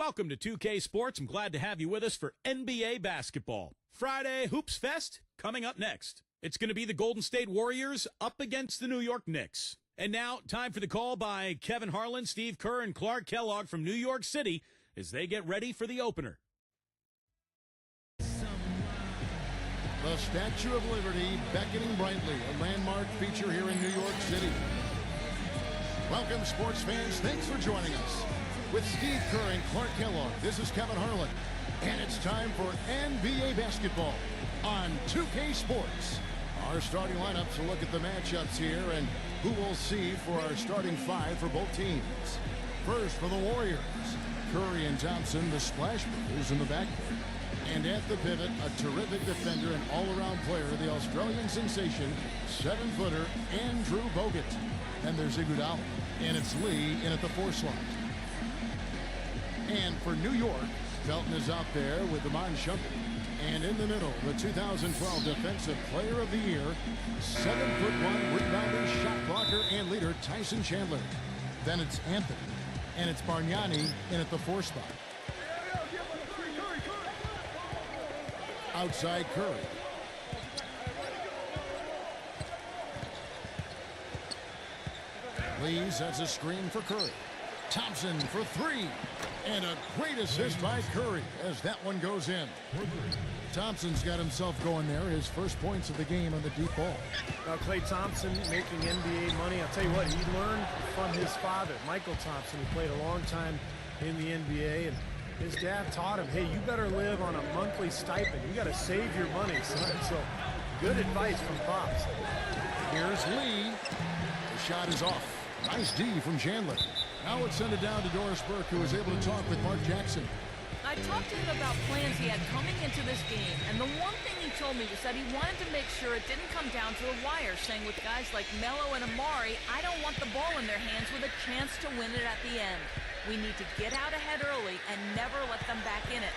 Welcome to 2K Sports. I'm glad to have you with us for NBA basketball. Friday Hoops Fest coming up next. It's going to be the Golden State Warriors up against the New York Knicks. And now, time for the call by Kevin Harlan, Steve Kerr, and Clark Kellogg from New York City as they get ready for the opener. The Statue of Liberty beckoning brightly, a landmark feature here in New York City. Welcome, sports fans. Thanks for joining us. With Steve Kerr and Clark Kellogg, this is Kevin Harlan. And it's time for NBA basketball on 2K Sports. Our starting lineups will look at the matchups here and who we'll see for our starting five for both teams. First for the Warriors, Curry and Thompson, the splash brothers in the backcourt. And at the pivot, a terrific defender and all-around player, the Australian sensation, 7-footer Andrew Bogut. And there's Iguodala. And it's Lee in at the 4 slot. And for New York, Felton is out there with Iman Shumpert. And in the middle, the 2012 Defensive Player of the Year, 7'1", rebounder, shot blocker, and leader Tyson Chandler. Then it's Anthony. And it's Bargnani in at the 4 spot. Outside Curry. Lee sets a screen for Curry. Thompson for 3. And a great assist by Curry as that one goes in. Thompson's got himself going there. His first points of the game on the deep ball. Klay Thompson making NBA money. I'll tell you what, he learned from his father, Michael Thompson, who played a long time in the NBA. And his dad taught him, hey, you better live on a monthly stipend. You got to save your money, son. So good advice from Pops. Here's Lee. The shot is off. Nice D from Chandler. Now let's send it down to Doris Burke, who was able to talk with Mark Jackson. I talked to him about plans he had coming into this game, and the one thing he told me was that he wanted to make sure it didn't come down to the wire, saying with guys like Melo and Amari, I don't want the ball in their hands with a chance to win it at the end. We need to get out ahead early and never let them back in it.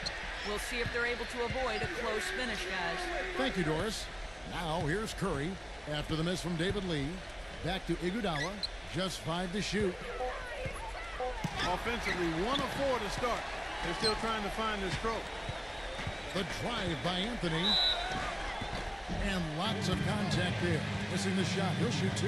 We'll see if they're able to avoid a close finish, guys. Thank you, Doris. Now here's Curry after the miss from David Lee. Back to Iguodala. Just 5 to shoot. Offensively, 1 of 4 to start. They're still trying to find their stroke. The drive by Anthony. And lots of contact there. Missing the shot. He'll shoot 2.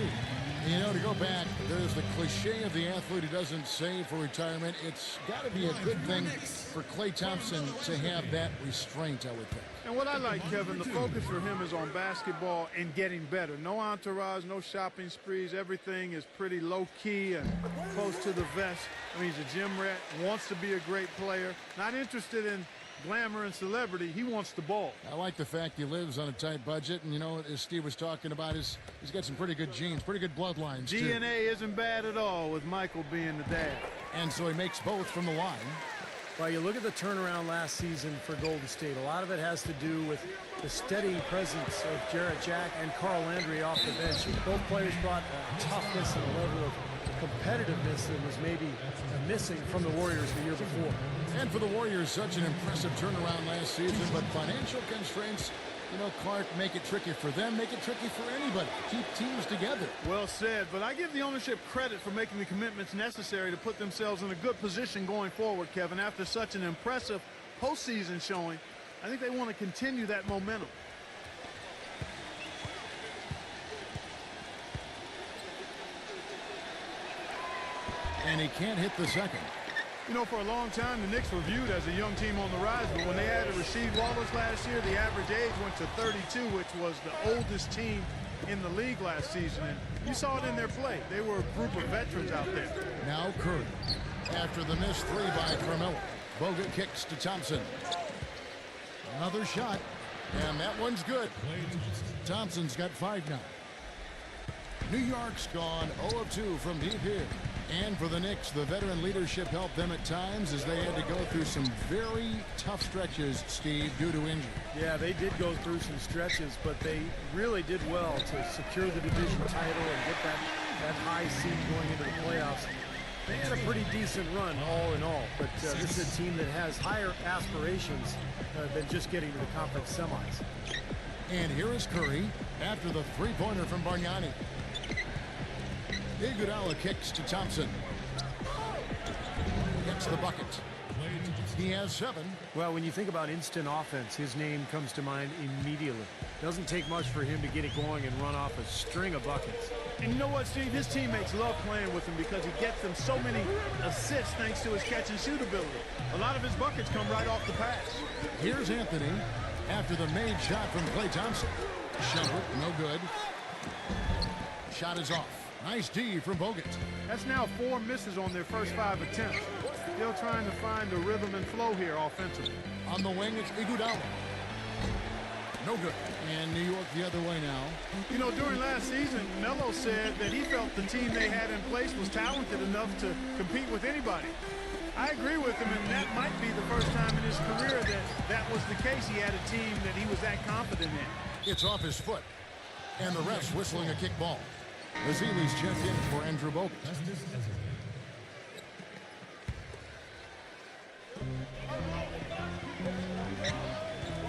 You know, to go back, there's the cliche of the athlete who doesn't save for retirement. It's got to be a good thing for Klay Thompson to have that restraint, I would think. And what I like, Kevin, the focus for him is on basketball and getting better. No entourage, no shopping sprees. Everything is pretty low-key and close to the vest. I mean, he's a gym rat, wants to be a great player, not interested in glamour and celebrity. He wants the ball. I like the fact he lives on a tight budget, and you know, as Steve was talking about, he's got some pretty good genes, pretty good bloodlines too. DNA isn't bad at all with Michael being the dad. And so he makes both from the line. Well, you look at the turnaround last season for Golden State. A lot of it has to do with the steady presence of Jarrett Jack and Carl Landry off the bench. Both players brought toughness and a level of competitiveness that was maybe missing from the Warriors the year before. And for the Warriors, such an impressive turnaround last season, but financial constraints, you know, Clark, make it tricky for them, make it tricky for anybody. Keep teams together. Well said, but I give the ownership credit for making the commitments necessary to put themselves in a good position going forward, Kevin. After such an impressive postseason showing, I think they want to continue that momentum. And he can't hit the second. You know, for a long time, the Knicks were viewed as a young team on the rise, but when they added Rasheed Wallace last year, the average age went to 32, which was the oldest team in the league last season. And you saw it in their play. They were a group of veterans out there. Now Curry. After the missed 3 by Carmelo. Bogut kicks to Thompson. Another shot. And that one's good. Thompson's got 5 now. New York's gone 0 of 2 from deep here. And for the Knicks, the veteran leadership helped them at times as they had to go through some very tough stretches, Steve, due to injury. Yeah, they did go through some stretches, but they really did well to secure the division title and get that high seed going into the playoffs. They had a pretty decent run all in all, but this is a team that has higher aspirations than just getting to the conference semis. And here is Curry after the three-pointer from Bargnani. Iguodala kicks to Thompson. Gets the bucket. He has 7. Well, when you think about instant offense, his name comes to mind immediately. Doesn't take much for him to get it going and run off a string of buckets. And you know what, Steve? His teammates love playing with him because he gets them so many assists thanks to his catch and shoot ability. A lot of his buckets come right off the pass. Here's Anthony after the made shot from Klay Thompson. Shovel, no good. Shot is off. Nice D from Bogut. That's now 4 misses on their first 5 attempts. Still trying to find the rhythm and flow here offensively. On the wing, it's Iguodala. No good. And New York the other way now. You know, during last season, Melo said that he felt the team they had in place was talented enough to compete with anybody. I agree with him, and that might be the first time in his career that was the case. He had a team that he was that confident in. It's off his foot. And the ref's whistling a kickball. Lazili's checked in for Andrew Bogut.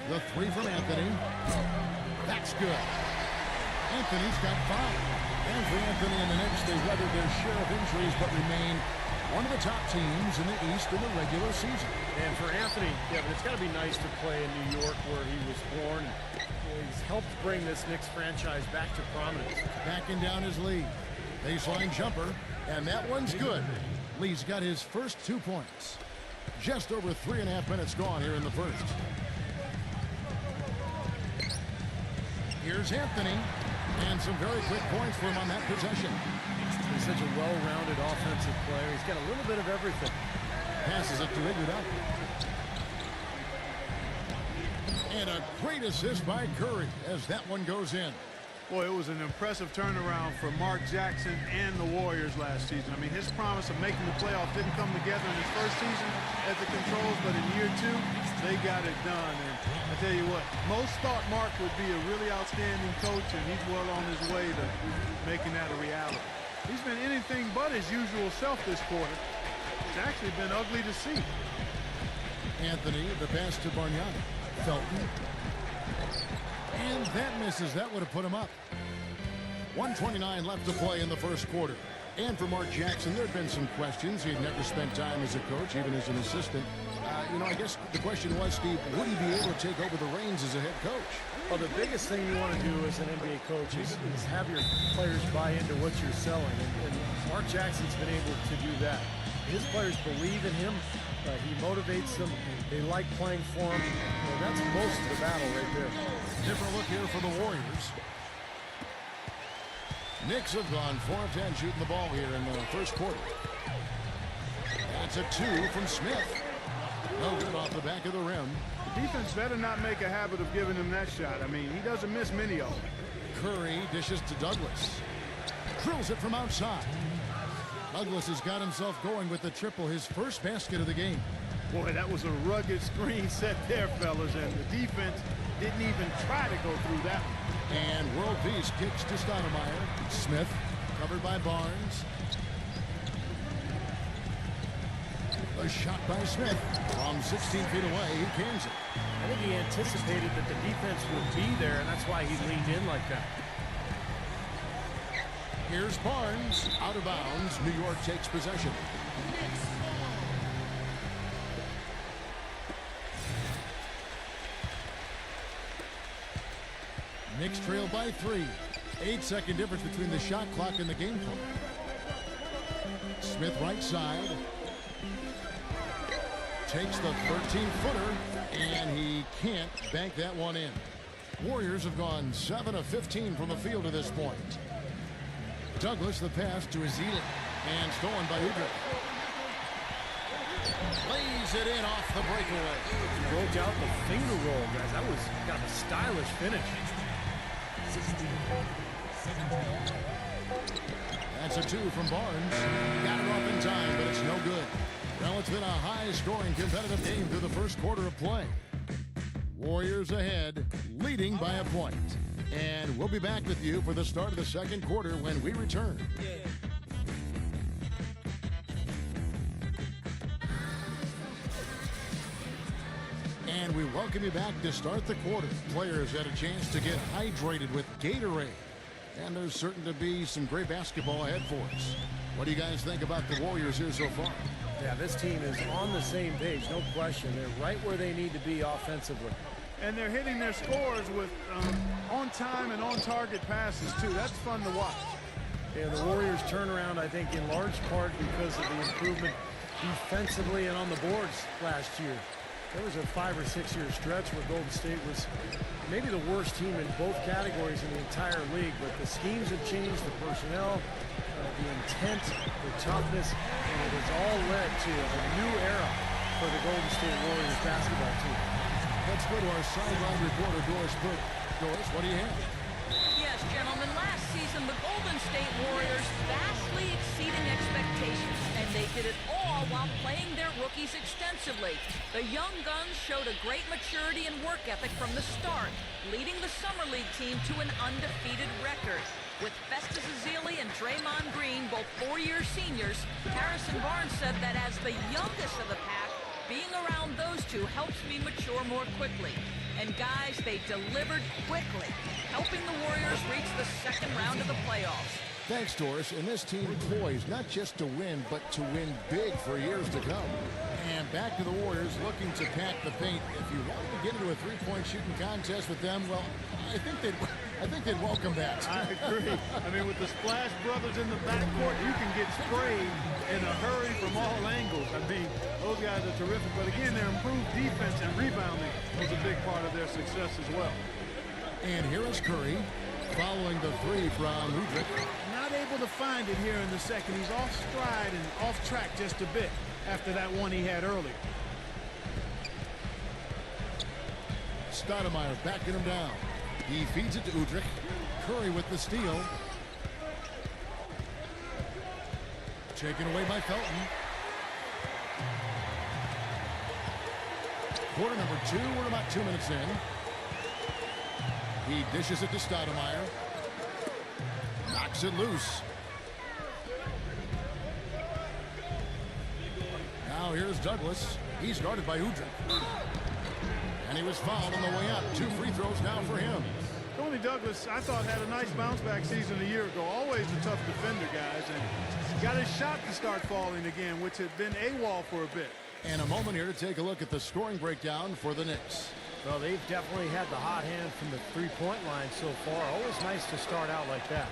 The 3 from Anthony. That's good. Anthony's got 5. And for Anthony and the Knicks, they weathered their share of injuries but remain one of the top teams in the East in the regular season. And for Anthony, yeah, but it's got to be nice to play in New York where he was born. He's helped bring this Knicks franchise back to prominence. Backing down his lead. Baseline jumper, and that one's good. Lee's got his first 2 points. Just over 3.5 minutes gone here in the first. Here's Anthony, and some very quick points for him on that possession. He's such a well-rounded offensive player. He's got a little bit of everything. Passes it to Iguodala. And a great assist by Curry as that one goes in. Boy, it was an impressive turnaround for Mark Jackson and the Warriors last season. I mean, his promise of making the playoffs didn't come together in his first season at the Controls, but in year 2, they got it done. And I tell you what, most thought Mark would be a really outstanding coach, and he's well on his way to making that a reality. He's been anything but his usual self this quarter. It's actually been ugly to see. Anthony, the pass to Bargnani. Felton. And that misses. That would have put him up. 1:29 left to play in the first quarter. And for Mark Jackson, there had been some questions. He had never spent time as a coach, even as an assistant. You know, I guess the question was, Steve, would he be able to take over the reins as a head coach? Well, the biggest thing you want to do as an NBA coach is have your players buy into what you're selling. And Mark Jackson's been able to do that. His players believe in him. He motivates them. They like playing for him. And that's most of the battle right there. Different look here for the Warriors. Knicks have gone 4 of 10 shooting the ball here in the first quarter. That's a 2 from Smith. No good off the back of the rim. The defense better not make a habit of giving him that shot. I mean, he doesn't miss many of them. Curry dishes to Douglas. Drills it from outside. Douglas has got himself going with the triple, his first basket of the game. Boy, that was a rugged screen set there, fellas, and the defense didn't even try to go through that one. And world peace kicks to Stoudemire. Smith covered by Barnes. A shot by Smith from 16 feet away. He cans it. I think he anticipated that the defense would be there, and that's why he leaned in like that. Here's Barnes. Out of bounds. New York takes possession. Knicks trail by 3. 8-second difference between the shot clock and the game clock. Smith right side. Takes the 13-footer, and he can't bank that one in. Warriors have gone 7 of 15 from the field to this point. Douglas the pass to Azili, and stolen by Udrih. Lays it in off the breakaway. Broke out the finger roll, guys. That was kind of a stylish finish. That's a 2 from Barnes. Got it off in time, but it's no good. Well, it's been a high-scoring competitive game through the first quarter of play. Warriors ahead, leading by a point. And we'll be back with you for the start of the second quarter when we return. And we welcome you back to start the quarter. Players had a chance to get hydrated with Gatorade. And there's certain to be some great basketball ahead for us. What do you guys think about the Warriors here so far? Yeah, this team is on the same page, no question. They're right where they need to be offensively. And they're hitting their scores with on-time and on-target passes, too. That's fun to watch. Yeah, the Warriors turnaround, I think, in large part because of the improvement defensively and on the boards last year. There was a 5 or 6 year stretch where Golden State was maybe the worst team in both categories in the entire league, but the schemes have changed, the personnel, the intent, the toughness, and it has all led to a new era for the Golden State Warriors basketball team. Let's go to our sideline reporter, Doris Burke. Doris, what do you have? Yes, gentlemen, last season the Golden State Warriors vastly exceeding expectations, and they did it all while playing their rookies extensively. The young guns showed a great maturity and work ethic from the start, leading the Summer League team to an undefeated record. With Festus Ezeli and Draymond Green, both 4-year seniors, Harrison Barnes said that as the youngest of the pack, being around those two helps me mature more quickly. And guys, they delivered quickly, helping the Warriors reach the second round of the playoffs. Thanks, Doris. And this team poised not just to win, but to win big for years to come. And back to the Warriors looking to pack the paint. If you wanted to get into a three-point shooting contest with them, well, I think they'd welcome that. I agree. I mean, with the Splash Brothers in the backcourt, you can get sprayed in a hurry from all angles. I mean, those guys are terrific. But again, their improved defense and rebounding was a big part of their success as well. And here is Curry following the three from Udrich. Not able to find it here in the second. He's off stride and off track just a bit after that one he had earlier. Stoudemire backing him down. He feeds it to Udrich. Curry with the steal. Taken away by Felton. Quarter number 2. We're about 2 minutes in. He dishes it to Stoudemire. Knocks it loose. Now here's Douglas. He's guarded by Udrich. And he was fouled on the way out. 2 free throws now for him. Tony Douglas, I thought, had a nice bounce-back season a year ago. Always a tough defender, guys. And got his shot to start falling again, which had been AWOL for a bit. And a moment here to take a look at the scoring breakdown for the Knicks. Well, they've definitely had the hot hand from the three-point line so far. Always nice to start out like that.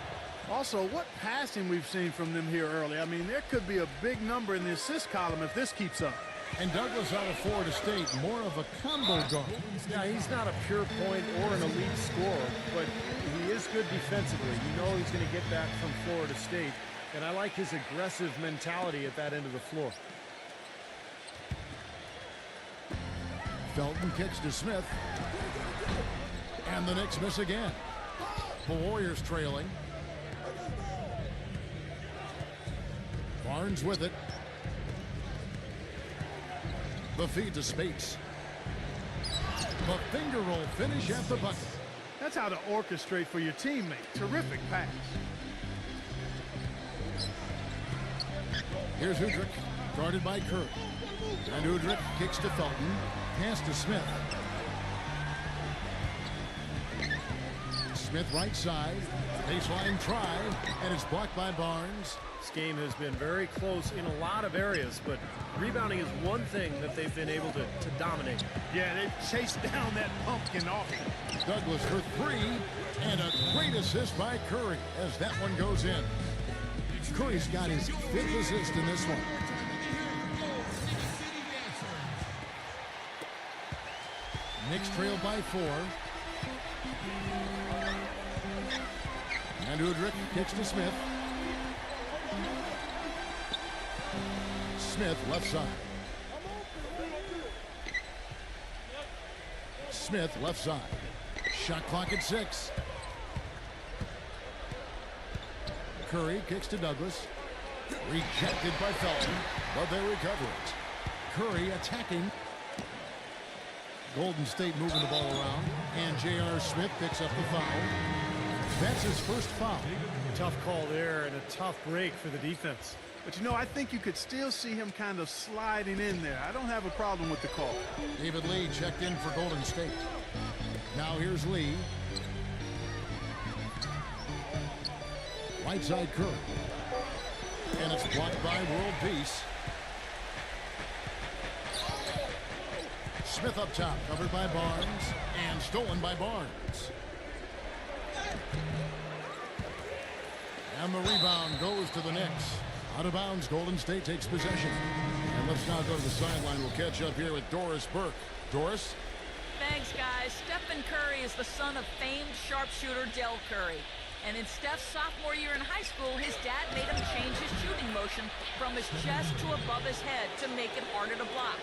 Also, what passing we've seen from them here early. I mean, there could be a big number in the assist column if this keeps up. And Douglas out of Florida State, more of a combo guard. Yeah, he's not a pure point or an elite scorer, but he is good defensively. You know he's going to get that from Florida State, and I like his aggressive mentality at that end of the floor. Felton kicks to Smith. And the Knicks miss again. The Warriors trailing. Barnes with it. The feed to Spates. The finger roll finish at the bucket. That's how to orchestrate for your teammate. Terrific pass. Here's Udrich, guarded by Curry. And Udrich kicks to Felton. Pass to Smith. Smith right side. Baseline try. And it's blocked by Barnes. This game has been very close in a lot of areas, but rebounding is one thing that they've been able to dominate. Yeah, they've chased down that pumpkin often. Douglas for 3. And a great assist by Curry as that one goes in. Curry's got his 5th assist in this one. Knicks trail by 4. And Udrich kicks to Smith. Smith left side. Smith left side. Shot clock at 6. Curry kicks to Douglas. Rejected by Felton, but they recover it. Curry attacking. Golden State moving the ball around. And J.R. Smith picks up the foul. That's his first foul. Tough call there and a tough break for the defense. But, you know, I think you could still see him kind of sliding in there. I don't have a problem with the call. David Lee checked in for Golden State. Now here's Lee. Right side Curry. And it's blocked by World Peace. Smith up top, covered by Barnes, and stolen by Barnes. And the rebound goes to the Knicks. Out of bounds, Golden State takes possession. And let's now go to the sideline. We'll catch up here with Doris Burke. Doris? Thanks, guys. Stephen Curry is the son of famed sharpshooter Del Curry. And in Steph's sophomore year in high school, his dad made him change his shooting motion from his chest to above his head to make it harder to block.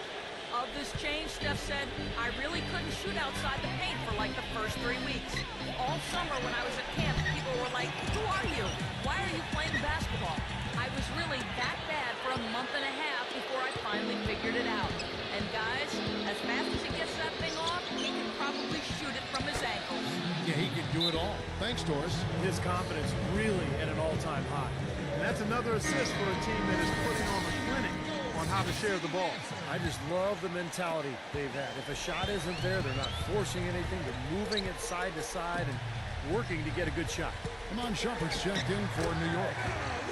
Of this change, Steph said, I really couldn't shoot outside the paint for like the first 3 weeks. All summer when I was at camp, people were like, who are you? Why are you playing basketball? I was really that bad for a month and a half before I finally figured it out. And guys, as fast as he gets that thing off, he can probably shoot it from his ankles. Yeah, he can do it all. Thanks, Doris. His confidence really at an all-time high. And that's another assist for a team that is putting on a clinic on how to share the ball. I just love the mentality they've had. If a shot isn't there, they're not forcing anything. They're moving it side to side and working to get a good shot. Amon Shumpert's checked in for New York.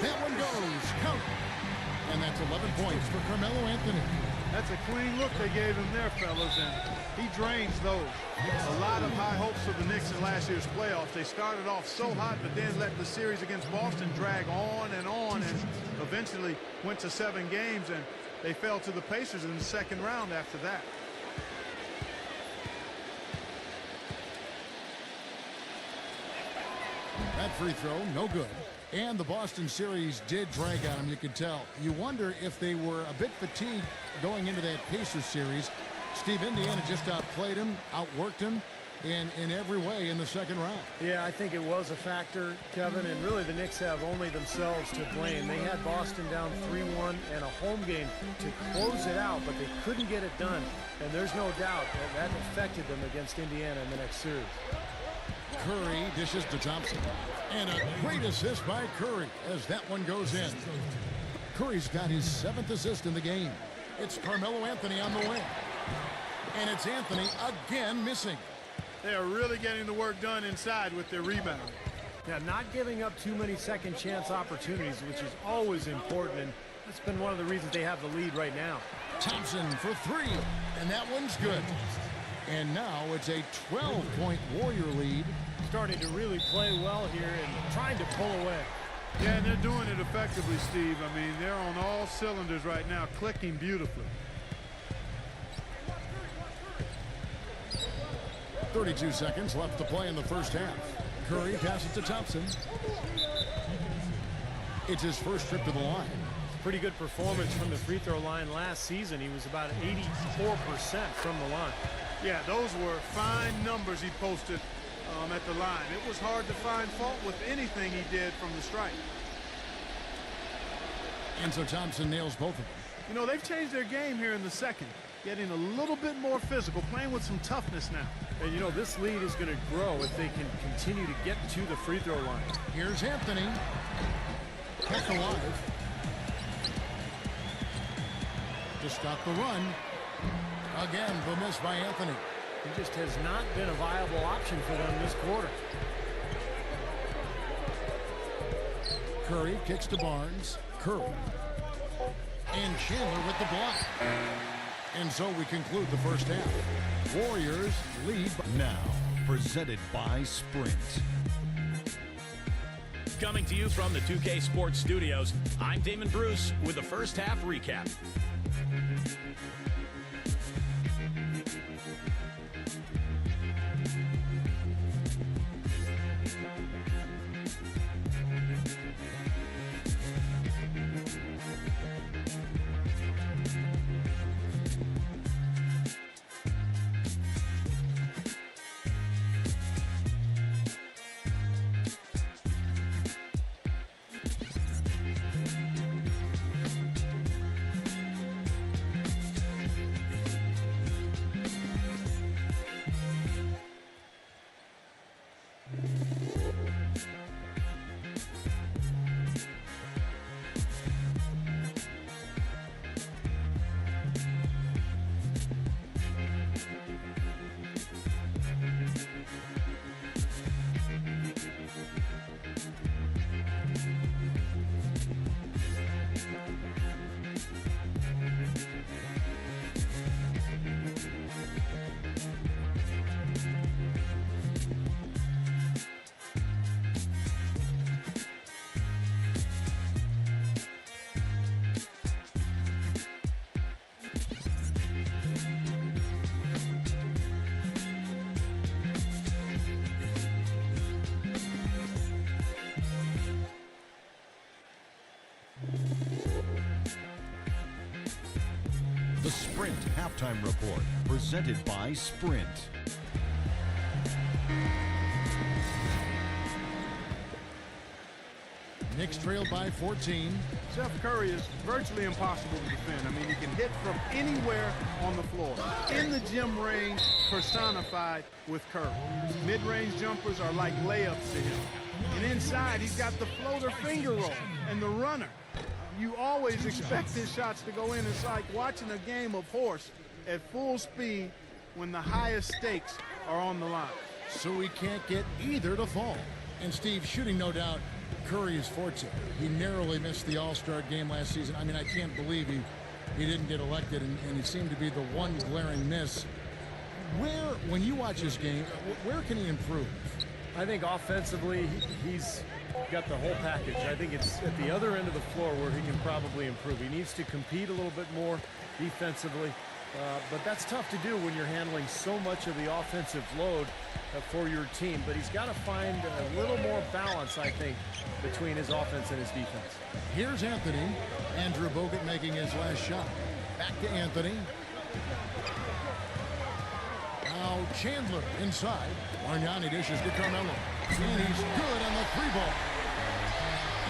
That one goes. Count. And that's 11 points for Carmelo Anthony. That's a clean look they gave him there, fellas, and he drains those. A lot of high hopes for the Knicks in last year's playoffs. They started off so hot, but then let the series against Boston drag on, and eventually went to 7 games, and they fell to the Pacers in the second round after that. That free throw, no good. And the Boston series did drag on them, you could tell. You wonder if they were a bit fatigued going into that Pacers series. Steve, Indiana just outplayed him, outworked him in every way in the second round. Yeah, I think it was a factor, Kevin, and really the Knicks have only themselves to blame. They had Boston down 3-1 and a home game to close it out, but they couldn't get it done. And there's no doubt that affected them against Indiana in the next series. Curry dishes to Thompson. And a great assist by Curry as that one goes in. Curry's got his 7th assist in the game. It's Carmelo Anthony on the wing. And it's Anthony again missing. They are really getting the work done inside with their rebound. Yeah, not giving up too many second chance opportunities, which is always important, and that's been one of the reasons they have the lead right now. Thompson for 3, and that one's good. And now it's a 12-point Warrior lead. Starting to really play well here and trying to pull away. Yeah, and they're doing it effectively, Steve. I mean, they're on all cylinders right now, clicking beautifully. 32 seconds left to play in the first half. Curry passes to Thompson. It's his first trip to the line. Pretty good performance from the free throw line last season. He was about 84% from the line. Yeah, those were fine numbers he posted at the line. It was hard to find fault with anything he did from the stripe. And so Thompson nails both of them. You know, they've changed their game here in the second, getting a little bit more physical, playing with some toughness now. And, you know, this lead is going to grow if they can continue to get to the free throw line. Here's Anthony. Kept alive. Just got the run. Again, the miss by Anthony. He just has not been a viable option for them this quarter. Curry kicks to Barnes. Curry. And Chandler with the block. And so we conclude the first half. Warriors lead. Now, presented by Sprint. Coming to you from the 2K Sports Studios, I'm Damon Bruce with the first half recap. The Sprint Halftime Report, presented by Sprint. Knicks trail by 14. Steph Curry is virtually impossible to defend. I mean, he can hit from anywhere on the floor. In the gym range, personified with Curry. Mid-range jumpers are like layups to him. And inside, he's got the floater finger roll and the runner. You always expect his shots to go in. It's like watching a game of horse at full speed when the highest stakes are on the line. So he can't get either to fall. And Steve, shooting no doubt Curry is forte. He narrowly missed the All-Star game last season. I mean, I can't believe he didn't get elected, and he seemed to be the one glaring miss. When you watch his game, where can he improve? I think offensively, he's got the whole package. I think it's at the other end of the floor where he can probably improve. He needs to compete a little bit more defensively, but that's tough to do when you're handling so much of the offensive load for your team. But he's got to find a little more balance, I think, between his offense and his defense. Here's Anthony. Andrew Bogut making his last shot. Back to Anthony. Now Chandler inside. Bargnani dishes to Carmelo. And he's good on the three ball.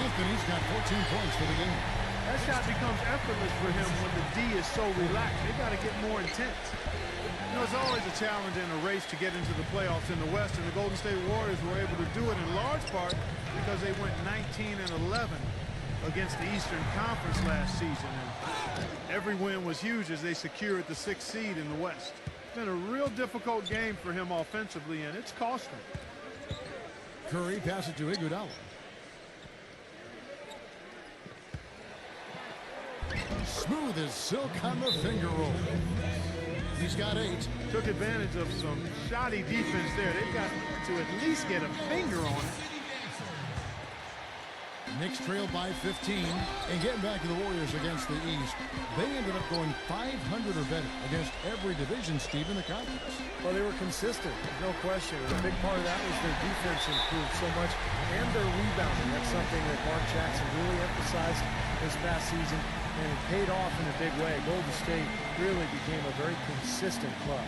Anthony's got 14 points for the game. That shot becomes effortless for him when the D is so relaxed. They got to get more intense. You know, it's always a challenge in a race to get into the playoffs in the West, and the Golden State Warriors were able to do it in large part because they went 19-11 against the Eastern Conference last season. And every win was huge as they secured the 6th seed in the West. It's been a real difficult game for him offensively, and it's cost him. Curry passes to Iguodala. Smooth as silk on the finger roll. He's got 8. Took advantage of some shoddy defense there. They've got to at least get a finger on it. Knicks trail by 15. And getting back to the Warriors against the East, they ended up going 500 or better against every division, Steve, in the conference. Well, they were consistent, no question. And a big part of that was their defense improved so much, and their rebounding. That's something that Mark Jackson really emphasized this past season, and it paid off in a big way. Golden State really became a very consistent club.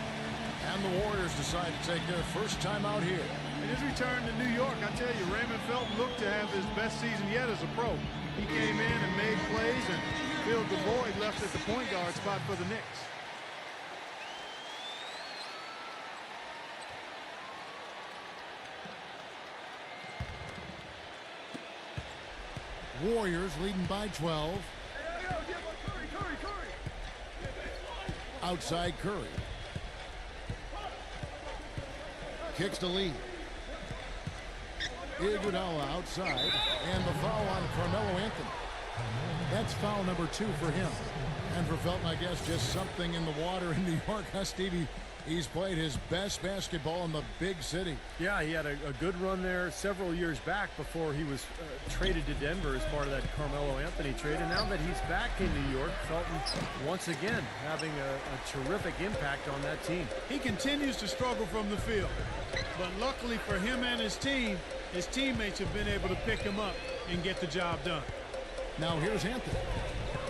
And the Warriors decide to take their first time out here. In his return to New York, I tell you, Raymond Felton looked to have his best season yet as a pro. He came in and made plays and filled the void left at the point guard spot for the Knicks. Warriors leading by 12. Outside Curry. Kicks to Lee. Iguodala outside. And the foul on Carmelo Anthony. That's foul number 2 for him. And for Felton, I guess, just something in the water in New York, huh, Stevie? He's played his best basketball in the big city. Yeah, he had a good run there several years back before he was traded to Denver as part of that Carmelo Anthony trade. And now that he's back in New York, Felton once again having a terrific impact on that team. He continues to struggle from the field. But luckily for him and his team, his teammates have been able to pick him up and get the job done. Now here's Anthony.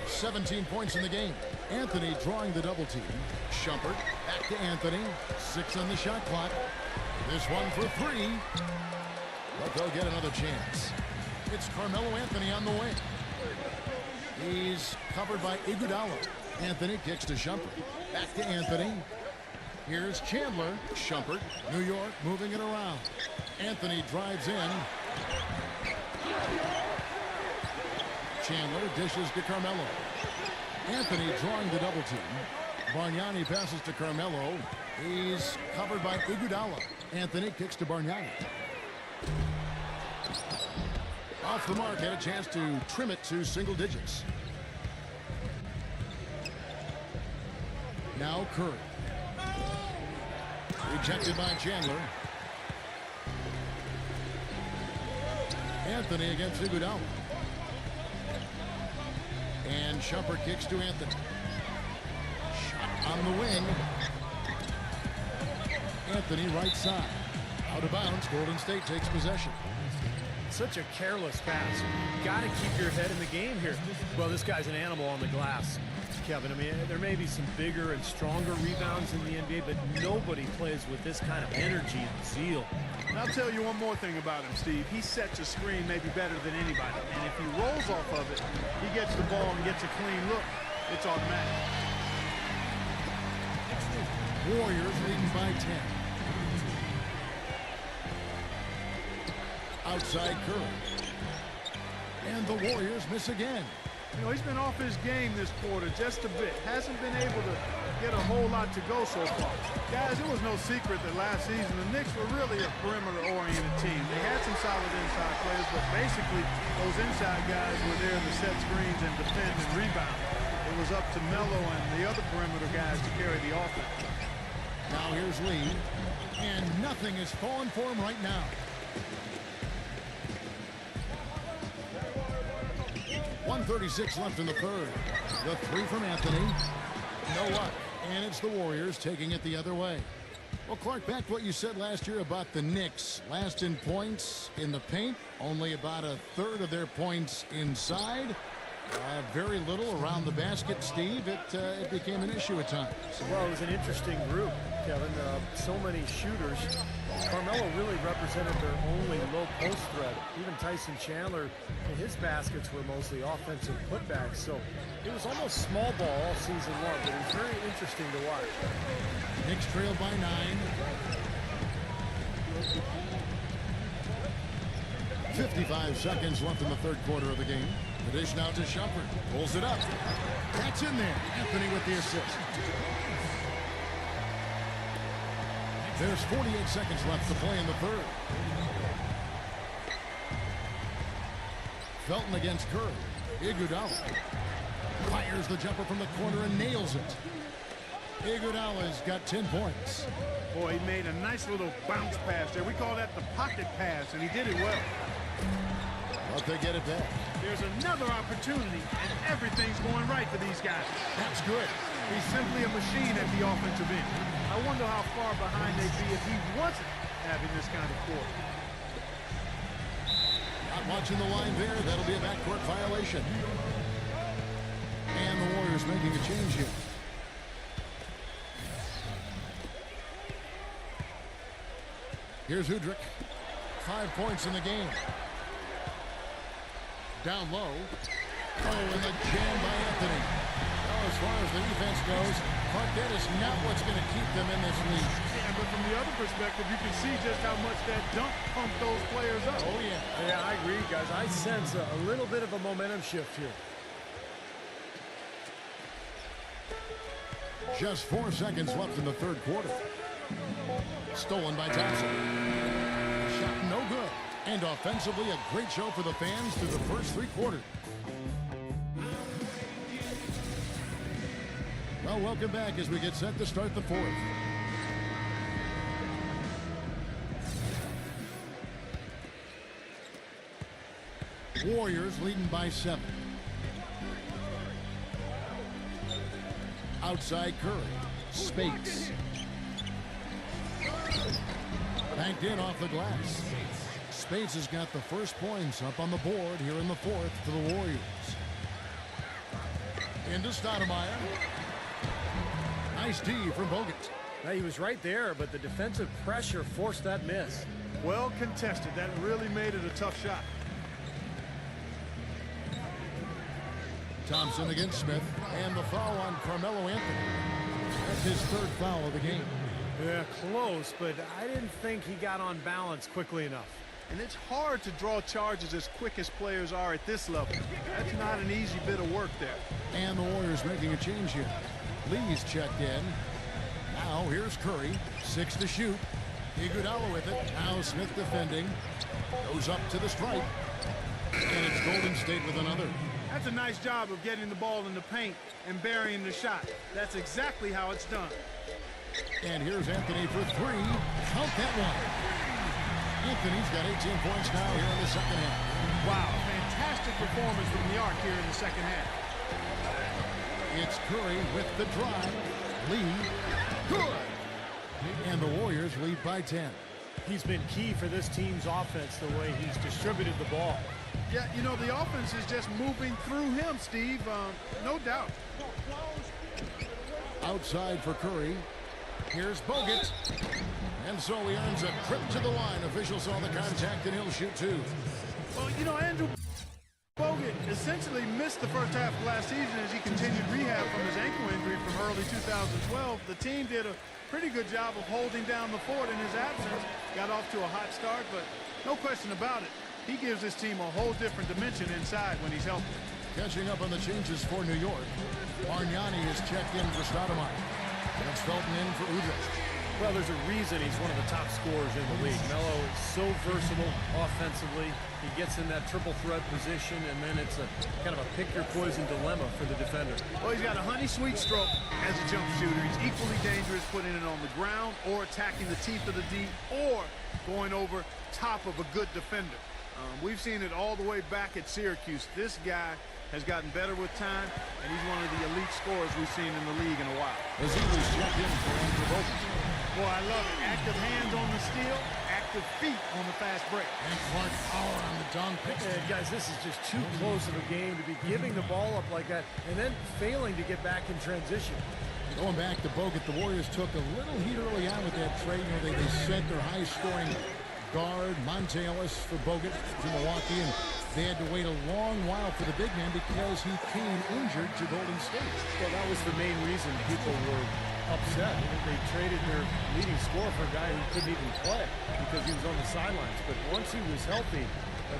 17 points in the game. Anthony drawing the double team. Shumpert back to Anthony. 6 on the shot clock. This one for 3. But they'll get another chance. It's Carmelo Anthony on the wing. He's covered by Iguodala. Anthony kicks to Shumpert. Back to Anthony. Here's Chandler. Shumpert. New York moving it around. Anthony drives in. Chandler dishes to Carmelo. Anthony drawing the double team. Bargnani passes to Carmelo. He's covered by Iguodala. Anthony kicks to Bargnani. Off the mark, had a chance to trim it to single digits. Now Curry. Rejected by Chandler. Anthony against Iguodala. And Shumpert kicks to Anthony. Shot on the wing. Anthony right side. Out of bounds. Golden State takes possession. Such a careless pass. Got to keep your head in the game here. Well, this guy's an animal on the glass, Kevin. I mean, there may be some bigger and stronger rebounds in the NBA, but nobody plays with this kind of energy and zeal. And I'll tell you one more thing about him, Steve. He sets a screen maybe better than anybody. And if he rolls off of it, he gets the ball and gets a clean look. It's automatic. Warriors leading by 10. Outside Curry. And the Warriors miss again. You know, he's been off his game this quarter just a bit. Hasn't been able to get a whole lot to go so far. Guys, it was no secret that last season the Knicks were really a perimeter-oriented team. They had some solid inside players, but basically those inside guys were there to set screens and defend and rebound. It was up to Melo and the other perimeter guys to carry the offense. Now here's Lee. And nothing is falling for him right now. 1:36 left in the third. The three from Anthony. No luck. And it's the Warriors taking it the other way. Well, Clark, back to what you said last year about the Knicks. Last in points in the paint. Only about a third of their points inside. Very little around the basket, Steve. It became an issue at times. Well, it was an interesting group, Kevin. So many shooters. Carmelo really represented their only low post threat. Even Tyson Chandler, his baskets were mostly offensive putbacks. So it was almost small ball all season long, but it was very interesting to watch. Knicks trail by 9. 55 seconds left in the third quarter of the game. The dish now to Shumpert. Pulls it up. That's in there. Anthony with the assist. There's 48 seconds left to play in the third. Felton against Curry. Iguodala fires the jumper from the corner and nails it. Iguodala's got 10 points. Boy, he made a nice little bounce pass there. We call that the pocket pass, and he did it well. But they get it back. There's another opportunity, and everything's going right for these guys. That's good. He's simply a machine at the offensive end. I wonder how far behind they'd be if he wasn't having this kind of quarter. Not watching the line there. That'll be a backcourt violation. And the Warriors making a change here. Here's Udrich. 5 points in the game. Down low. Oh, and the jam by Anthony. Oh, as far as the defense goes, Clark, that is not what's going to keep them in this league. Yeah, but from the other perspective, you can see just how much that dunk pumped those players up. Oh, yeah. Yeah, I agree, guys. I sense a little bit of a momentum shift here. Just 4 seconds left in the third quarter. Stolen by Thompson. Shot no good. And offensively, a great show for the fans through the first 3 quarters. Well, welcome back as we get set to start the fourth. Warriors leading by 7. Outside Curry. Spates. Banked in off the glass. Spates has got the first points up on the board here in the fourth for the Warriors. Into Stoudemire. Nice D from Bogut. Now, he was right there, but the defensive pressure forced that miss. Well contested. That really made it a tough shot. Thompson against Smith. And the foul on Carmelo Anthony. That's his third foul of the game. Yeah, close, but I didn't think he got on balance quickly enough. And it's hard to draw charges as quick as players are at this level. That's not an easy bit of work there. And the Warriors making a change here. Lee's checked in. Now here's Curry. 6 to shoot. Iguodala with it. Now Smith defending. Goes up to the stripe. And it's Golden State with another. That's a nice job of getting the ball in the paint and burying the shot. That's exactly how it's done. And here's Anthony for 3. Count that one. Anthony's got 18 points now here in the second half. Wow, fantastic performance from the arc here in the second half. It's Curry with the drive. Lee. Good. And the Warriors lead by 10. He's been key for this team's offense, the way he's distributed the ball. Yeah, you know, the offense is just moving through him, Steve. No doubt. Outside for Curry. Here's Bogut. And so he earns a trip to the line. Officials saw the contact, and he'll shoot two. Well, you know, Andrew Bogut essentially missed the first half of last season as he continued rehab from his ankle injury from early 2012. The team did a pretty good job of holding down the fort in his absence. Got off to a hot start, but no question about it. He gives this team a whole different dimension inside when he's healthy. Catching up on the changes for New York. Bargnani has checked in for Stoudemire. And it's Felton in for Udrich. Well, there's a reason he's one of the top scorers in the league. Melo is so versatile offensively. He gets in that triple threat position, and then it's a kind of a pick-your-poison dilemma for the defender. Well, he's got a honey-sweet stroke as a jump shooter. He's equally dangerous putting it on the ground or attacking the teeth of the D or going over top of a good defender. We've seen it all the way back at Syracuse. This guy has gotten better with time, and he's one of the elite scorers we've seen in the league in a while. As he was checked in for Andrew Bogut. Boy, I love it. Active hands on the steal, active feet on the fast break. And Clark Power on the dunk. Guys, this is just too close of a game to be giving the ball up like that and then failing to get back in transition. Going back to Bogut, the Warriors took a little heat early on with that trade. You know, they sent their high-scoring guard, Monte Ellis, for Bogut to Milwaukee, and they had to wait a long while for the big man because he came injured to Golden State. Well, that was the main reason people were upset. They traded their leading scorer for a guy who couldn't even play because he was on the sidelines. But once he was healthy,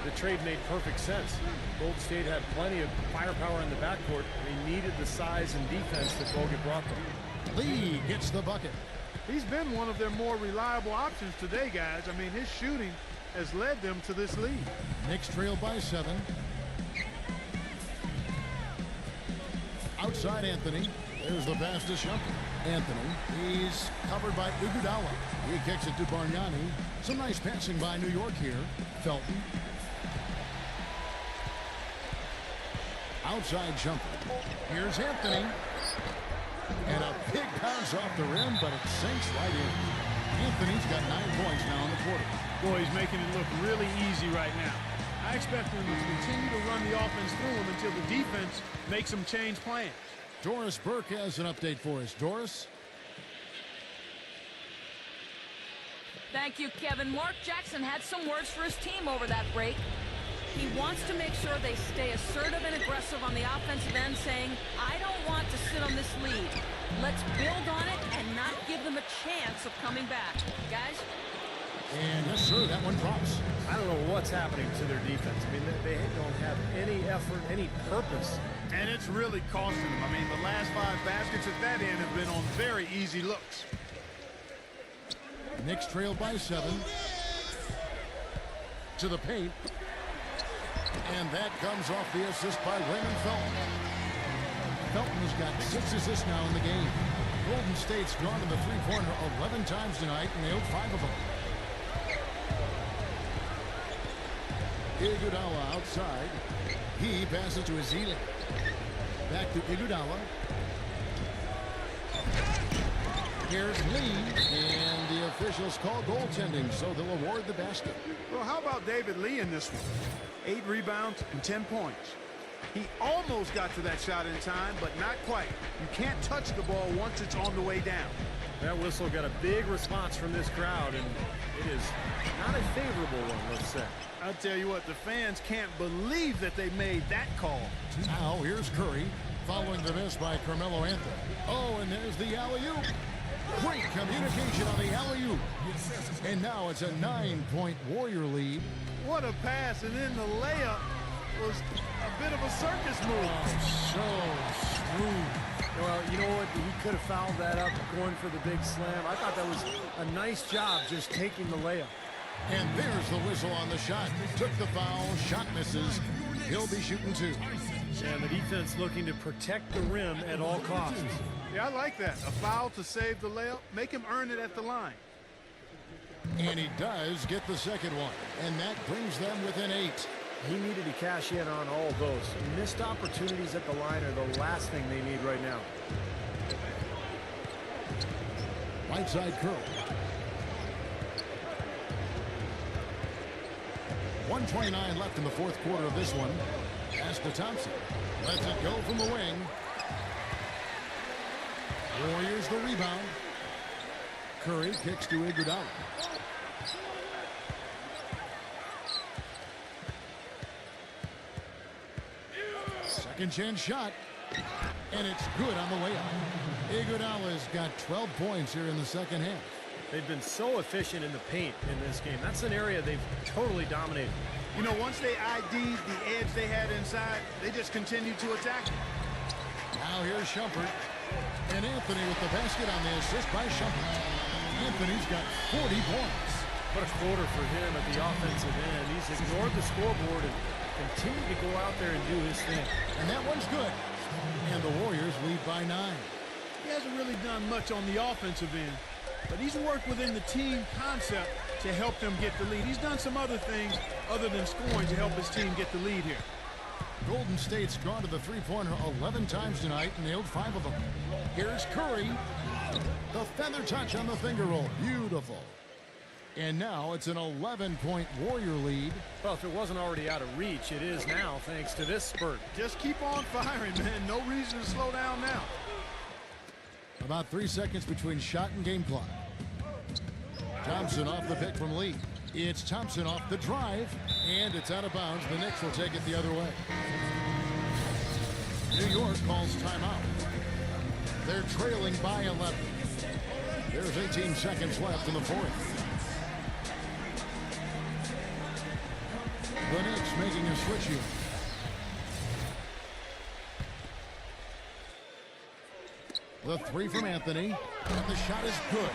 the trade made perfect sense. Golden State had plenty of firepower in the backcourt. They needed the size and defense that Bogut brought them. Lee gets the bucket. He's been one of their more reliable options today, guys. I mean, his shooting has led them to this lead. Knicks trail by 7. Outside Anthony. There's the pass to Shumpert. Anthony. He's covered by Iguodala. He kicks it to Bargnani. Some nice passing by New York here. Felton. Outside Shumpert. Here's Anthony. And a big bounce off the rim, but it sinks right in. Anthony's got 9 points now in the quarter. Boy, he's making it look really easy right now. I expect them to continue to run the offense through him until the defense makes him change plans. Doris Burke has an update for us. Doris? Thank you, Kevin. Mark Jackson had some words for his team over that break. He wants to make sure they stay assertive and aggressive on the offensive end, saying, I don't want to sit on this lead. Let's build on it and not give them a chance of coming back. Guys? And yes, sir, that one drops. I don't know what's happening to their defense. I mean, they don't have any effort, any purpose. And it's really costing them. I mean, the last 5 baskets at that end have been on very easy looks. Knicks trail by 7. To the paint. And that comes off the assist by Raymond Felton. Felton has got 6 assists now in the game. Golden State's gone to the three-pointer 11 times tonight and nailed 5 of them. Iguodala outside. He passes to Ezeli. Back to Iguodala. Here's Lee, and the officials call goaltending, so they'll award the basket. Well, how about David Lee in this one? 8 rebounds and 10 points. He almost got to that shot in time, but not quite. You can't touch the ball once it's on the way down. That whistle got a big response from this crowd, and it is not a favorable one, let's say. I'll tell you what, the fans can't believe that they made that call. Now here's Curry, following the miss by Carmelo Anthony. Oh, and there's the alley-oop. Great communication on the alley-oop. And now it's a 9-point Warrior lead. What a pass, and then the layup was a bit of a circus move. Oh, so smooth. Well, you know what? He could have fouled that up going for the big slam. I thought that was a nice job just taking the layup. And there's the whistle on the shot. Took the foul, shot misses. He'll be shooting 2. And the defense looking to protect the rim at all costs. Yeah, I like that. A foul to save the layup. Make him earn it at the line. And he does get the second one. And that brings them within 8. He needed to cash in on all those. Missed opportunities at the line are the last thing they need right now. Right side Curry. 1:29 left in the fourth quarter of this one. Pass to Thompson. Lets it go from the wing. Warriors the rebound. Curry kicks to Iguodala. Second chance shot. And it's good on the layup. Iguodala's got 12 points here in the second half. They've been so efficient in the paint in this game. That's an area they've totally dominated. You know, once they ID'd the edge they had inside, they just continued to attack it. Now here's Shumpert. And Anthony with the basket on the assist by Shumpert. Anthony's got 40 points. What a quarter for him at the offensive end. He's ignored the scoreboard and continued to go out there and do his thing. And that one's good. And the Warriors lead by 9. He hasn't really done much on the offensive end, but he's worked within the team concept to help them get the lead. He's done some other things other than scoring to help his team get the lead here. Golden State's gone to the three-pointer 11 times tonight and nailed 5 of them. Here's Curry. The feather touch on the finger roll. Beautiful. And now it's an 11-point Warrior lead. Well, if it wasn't already out of reach, it is now thanks to this spurt. Just keep on firing, man. No reason to slow down now. About 3 seconds between shot and game clock. Thompson off the pick from Lee. It's Thompson off the drive, and it's out of bounds. The Knicks will take it the other way. New York calls timeout. They're trailing by 11. There's 18 seconds left in the fourth. The Knicks making a switch here. The three from Anthony, and the shot is good.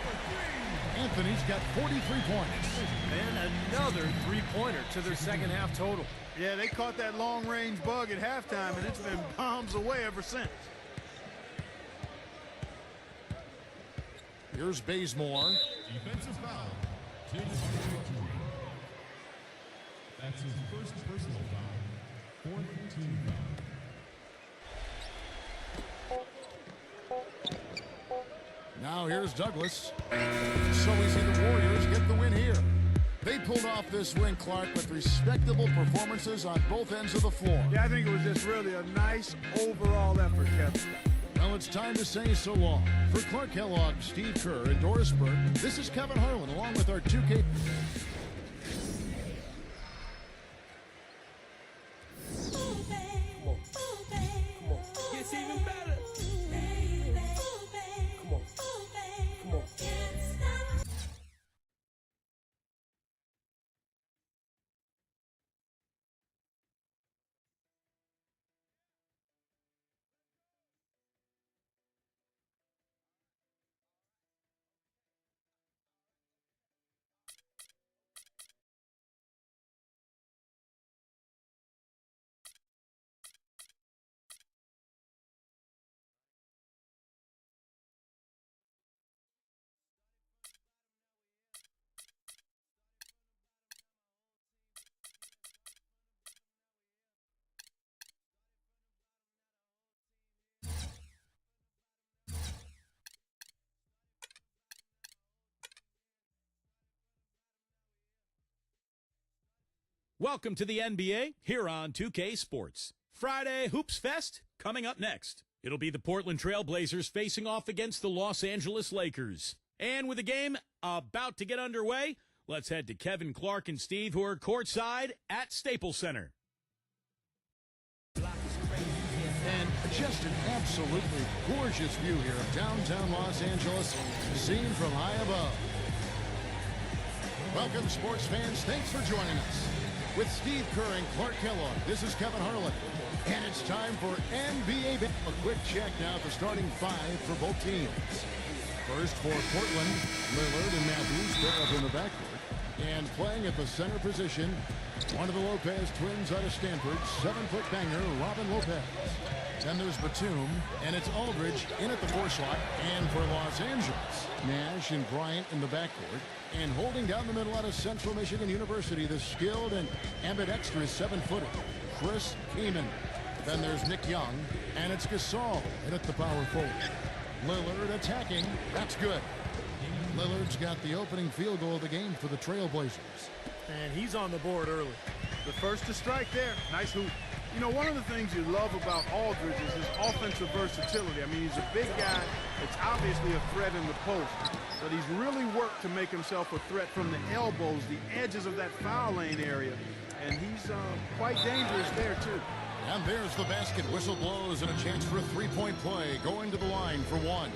Anthony's got 43 points. And another three-pointer to their second half total. Yeah, they caught that long-range bug at halftime, and it's been bombs away ever since. Here's Bazemore. Defensive foul. Team victory. That's his first personal foul. Fourth team foul. Now here's Douglas. So we see the Warriors get the win here. They pulled off this win, Clark, with respectable performances on both ends of the floor. Yeah, I think it was just really a nice overall effort, Kevin. Well, it's time to say so long. For Clark Kellogg, Steve Kerr, and Doris Burke, this is Kevin Harlan along with our 2K. Gets even better. Come on. Come on. Welcome to the NBA here on 2K Sports. Friday Hoops Fest coming up next. It'll be the Portland Trail Blazers facing off against the Los Angeles Lakers. And with the game about to get underway, let's head to Kevin, Clark, and Steve, who are courtside at Staples Center. And just an absolutely gorgeous view here of downtown Los Angeles, seen from high above. Welcome, sports fans. Thanks for joining us. With Steve Kerr and Clark Kellogg, this is Kevin Harlan. And it's time for NBA. A quick check now at the starting 5 for both teams. First for Portland, Lillard and Matthews pair up in the backcourt. And playing at the center position, one of the Lopez twins out of Stanford, 7-foot banger, Robin Lopez. Then there's Batum, and it's Aldridge in at the 4 slot. And for Los Angeles, Nash and Bryant in the backcourt. And holding down the middle out of Central Michigan University, the skilled and ambidextrous 7-footer, Chris Kaman. Then there's Nick Young, and it's Gasol in at the power forward. Lillard attacking. That's good. Lillard's got the opening field goal of the game for the Trailblazers. And he's on the board early. The first to strike there. Nice hoop. You know, one of the things you love about Aldridge is his offensive versatility. I mean, he's a big guy. It's obviously a threat in the post, but he's really worked to make himself a threat from the elbows, the edges of that foul lane area, and he's quite dangerous there, too. And there's the basket. Whistle blows and a chance for a three-point play. Going to the line for one.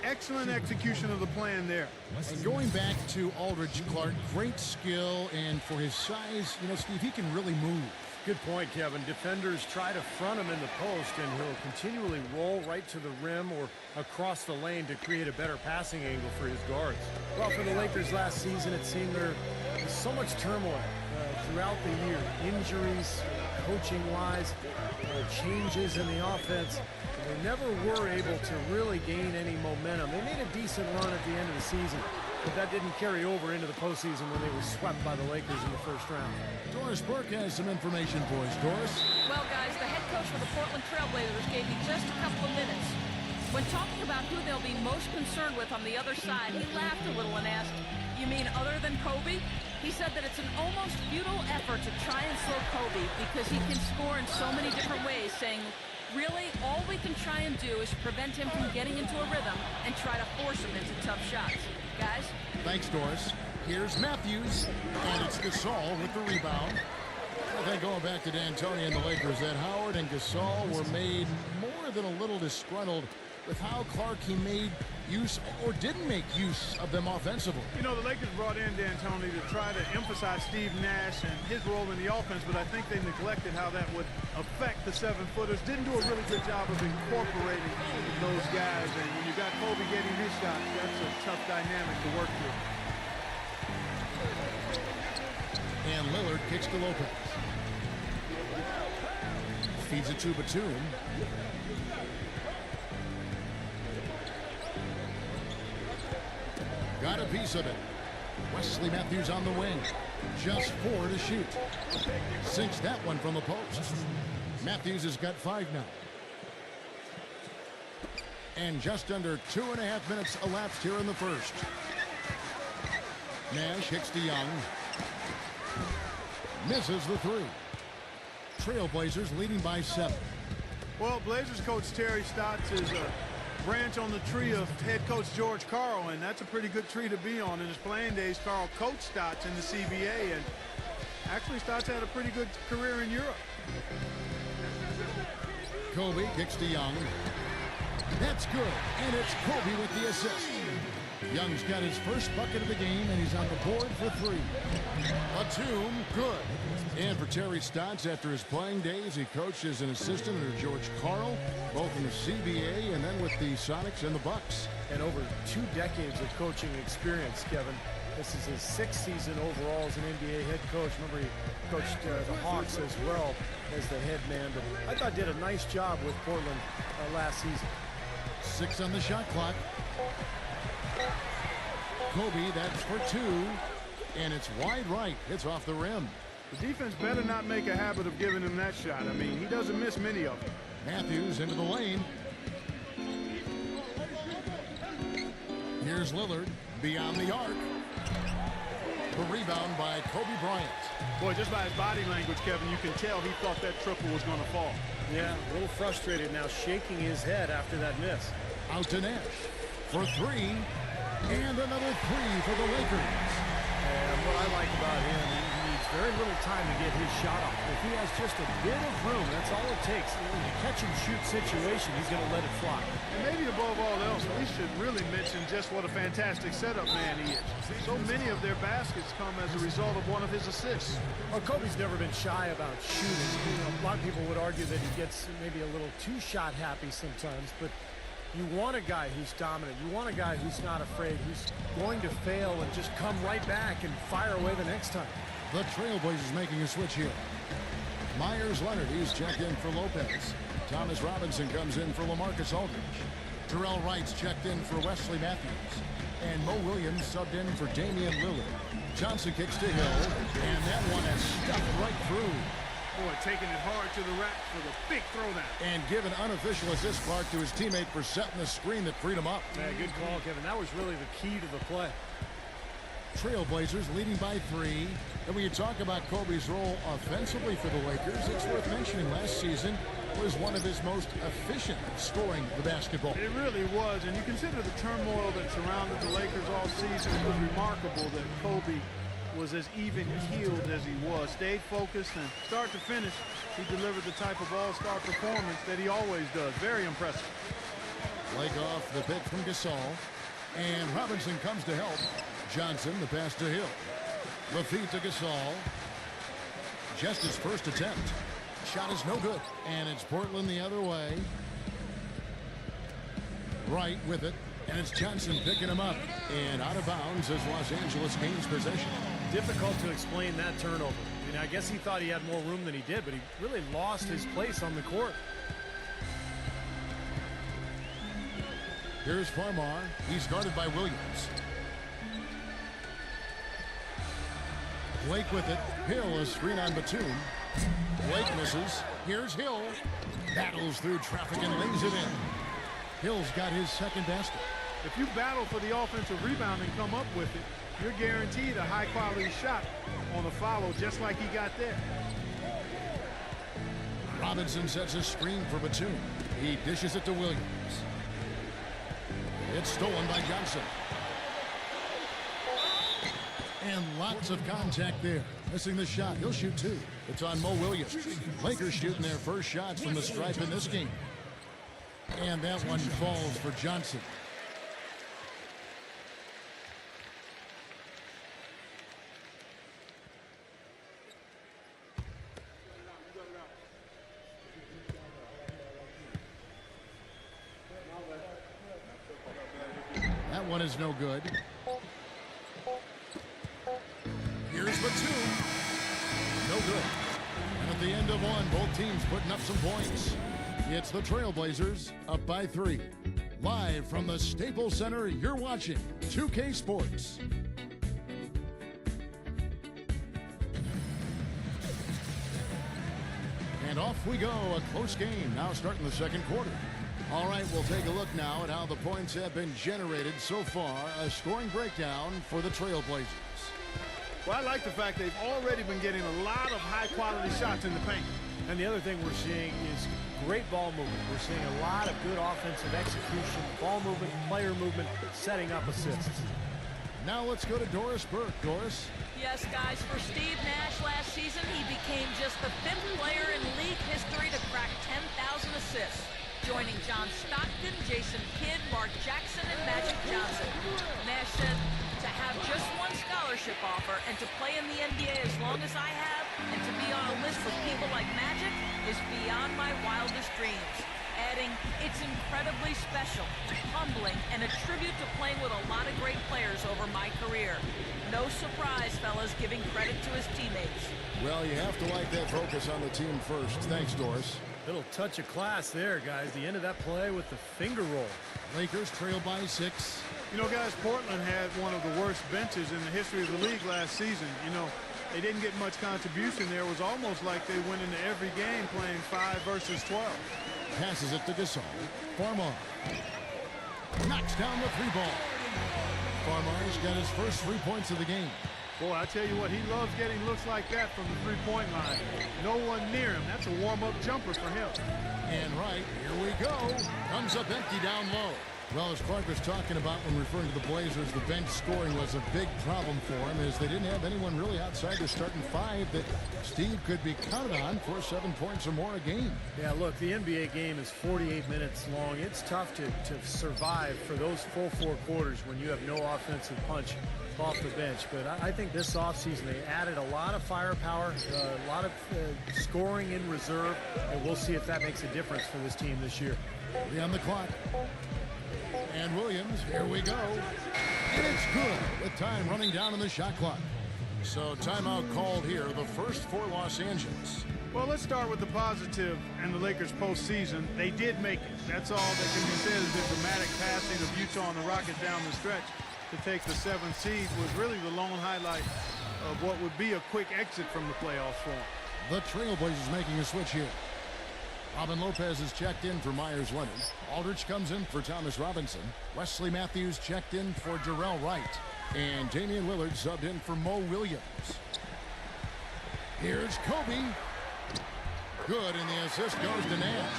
Excellent execution of the plan there. And going back to Aldridge, Clark, great skill, and for his size, you know, Steve, he can really move. Good point, Kevin. Defenders try to front him in the post, and he'll continually roll right to the rim or across the lane to create a better passing angle for his guards. Well, for the Lakers last season, it seemed there was so much turmoil throughout the year. Injuries, coaching-wise, changes in the offense. They never were able to really gain any momentum. They made a decent run at the end of the season, but that didn't carry over into the postseason when they were swept by the Lakers in the first round. Doris Burke has some information for us. Doris? Well, guys, the head coach for the Portland Trailblazers gave me just a couple of minutes. When talking about who they'll be most concerned with on the other side, he laughed a little and asked, "You mean other than Kobe?" He said that it's an almost futile effort to try and slow Kobe because he can score in so many different ways, saying, really, all we can try and do is prevent him from getting into a rhythm and try to force him into tough shots. Guys? Thanks, Doris. Here's Matthews, and it's Gasol with the rebound. I think going back to D'Antoni and the Lakers, that Howard and Gasol were made more than a little disgruntled with how Clark he made use or didn't make use of them offensively. You know, the Lakers brought in D'Antoni to try to emphasize Steve Nash and his role in the offense, but I think they neglected how that would affect the seven-footers. Didn't do a really good job of incorporating those guys, and when you got Kobe getting his shot, that's a tough dynamic to work through. And Lillard kicks to Lopez. Feeds it to Batum. Got a piece of it. Wesley Matthews on the wing. Just 4 to shoot. Sinks that one from the post. Matthews has got 5 now. And just under 2.5 minutes elapsed here in the first. Nash hits to Young. Misses the 3. Trailblazers leading by 7. Well, Blazers coach Terry Stotts is a branch on the tree of head coach George Karl, and that's a pretty good tree to be on. In his playing days, Karl coached Stotts in the CBA, and actually Stotts had a pretty good career in Europe. Kobe kicks to Young. That's good, and it's Kobe with the assist. Young's got his first bucket of the game, and he's on the board for 3. Batum, good. And for Terry Stotts, after his playing days, he coached as an assistant under George Karl, both in the CBA and then with the Sonics and the Bucks. And over 2 decades of coaching experience, Kevin. This is his 6th season overall as an NBA head coach. Remember, he coached the Hawks as well as the head man. But I thought did a nice job with Portland last season. 6 on the shot clock. Kobe, that's for 2. And it's wide right. It's off the rim. The defense better not make a habit of giving him that shot. I mean, he doesn't miss many of them. Matthews into the lane. Here's Lillard beyond the arc. The rebound by Kobe Bryant. Boy, just by his body language, Kevin, you can tell he thought that triple was going to fall. Yeah, a little frustrated now, shaking his head after that miss. Out to Nash for 3. And another 3 for the Lakers. And what I like about him, he needs very little time to get his shot off. If he has just a bit of room, that's all it takes. In a catch-and-shoot situation, he's going to let it fly. And maybe above all else, we should really mention just what a fantastic setup man he is. So many of their baskets come as a result of one of his assists. Well, Kobe's never been shy about shooting. You know, a lot of people would argue that he gets maybe a little too shot happy sometimes, but you want a guy who's dominant. You want a guy who's not afraid, who's going to fail and just come right back and fire away the next time. The Trailblazers making a switch here. Myers Leonard, he's checked in for Lopez. Thomas Robinson comes in for LaMarcus Aldridge. Terrell Wright's checked in for Wesley Matthews. And Mo Williams subbed in for Damian Lillard. Johnson kicks to Hill, and that one is stuffed right through. Boy, taking it hard to the rack for the big throwdown. And give an unofficial assist, Clark, to his teammate for setting the screen that freed him up. Yeah, good call, Kevin. That was really the key to the play. Trailblazers leading by 3. And when you talk about Kobe's role offensively for the Lakers, it's worth mentioning last season was one of his most efficient scoring the basketball. It really was, and you consider the turmoil that surrounded the Lakers all season. It was remarkable that Kobe was as even-keeled as he was, stayed focused, and start to finish, he delivered the type of all-star performance that he always does. Very impressive. Leg off the pick from Gasol, and Robinson comes to help. Johnson, the pass to Hill. Lafitte to Gasol. Just his first attempt. Shot is no good, and it's Portland the other way. Wright with it, and it's Johnson picking him up, and out of bounds as Los Angeles gains possession. Difficult to explain that turnover. I mean, I guess he thought he had more room than he did, but he really lost his place on the court. Here's Farmar. He's guarded by Williams. Blake with it. Hill is screen on Batum. Blake misses. Here's Hill. Battles through traffic and lays it in. Hill's got his second basket. If you battle for the offensive rebound and come up with it, you're guaranteed a high-quality shot on a follow just like he got there. Robinson sets a screen for Batum. He dishes it to Williams. It's stolen by Johnson. And lots of contact there. Missing the shot. He'll shoot 2. It's on Mo Williams. Lakers shooting their first shots from the stripe in this game. And that one falls for Johnson. That one is no good. Here's Batum. No good. And at the end of one, both teams putting up some points. It's the Trailblazers up by 3. Live from the Staples Center, you're watching 2K Sports. And off we go. A close game now starting the second quarter. All right, we'll take a look now at how the points have been generated so far. A scoring breakdown for the Trailblazers. Well, I like the fact they've already been getting a lot of high-quality shots in the paint. And the other thing we're seeing is great ball movement. We're seeing a lot of good offensive execution, ball movement, player movement, setting up assists. Now let's go to Doris Burke. Doris? Yes, guys, for Steve Nash last season, he became just the 5th player in league history to crack 10,000 assists, joining John Stockton, Jason Kidd, Mark Jackson, and Magic Johnson. Nash said, to have just one scholarship offer and to play in the NBA as long as I have and to be on a list with people like Magic is beyond my wildest dreams. Adding, it's incredibly special, humbling, and a tribute to playing with a lot of great players over my career. No surprise, fellas, giving credit to his teammates. Well, you have to like that focus on the team first. Thanks, Doris. Little touch of class there, guys. The end of that play with the finger roll. Lakers trail by 6. You know, guys, Portland had one of the worst benches in the history of the league last season. You know, they didn't get much contribution there. It was almost like they went into every game playing 5 versus 12. Passes it to Gasol. Farmar knocks down the 3-ball. Farmar's got his first 3 points of the game. Boy, I tell you what, he loves getting looks like that from the 3-point line. No one near him. That's a warm-up jumper for him. And right, here we go. Comes up empty down low. Well, as Clark was talking about when referring to the Blazers, the bench scoring was a big problem for him as they didn't have anyone really outside the starting 5 that Steve could be counted on for 7 points or more a game. Yeah, look, the NBA game is 48 minutes long. It's tough to survive for those full 4 quarters when you have no offensive punch off the bench. But I think this offseason they added a lot of firepower, a lot of scoring in reserve, and we'll see if that makes a difference for this team this year. 3 on the clock. And Williams, here we go. And it's good with time running down on the shot clock. So timeout called here, the first for Los Angeles. Well, let's start with the positive and the Lakers postseason. They did make it. That's all that can be said. Is the dramatic passing of Utah and the Rockets down the stretch to take the 7th seed was really the lone highlight of what would be a quick exit from the playoffs for them. The Trailblazers making a switch here. Robin Lopez is checked in for Myers Leonard. Aldridge comes in for Thomas Robinson. Wesley Matthews checked in for Darrell Wright. And Damian Lillard subbed in for Mo Williams. Here's Kobe. Good, and the assist goes to Nash.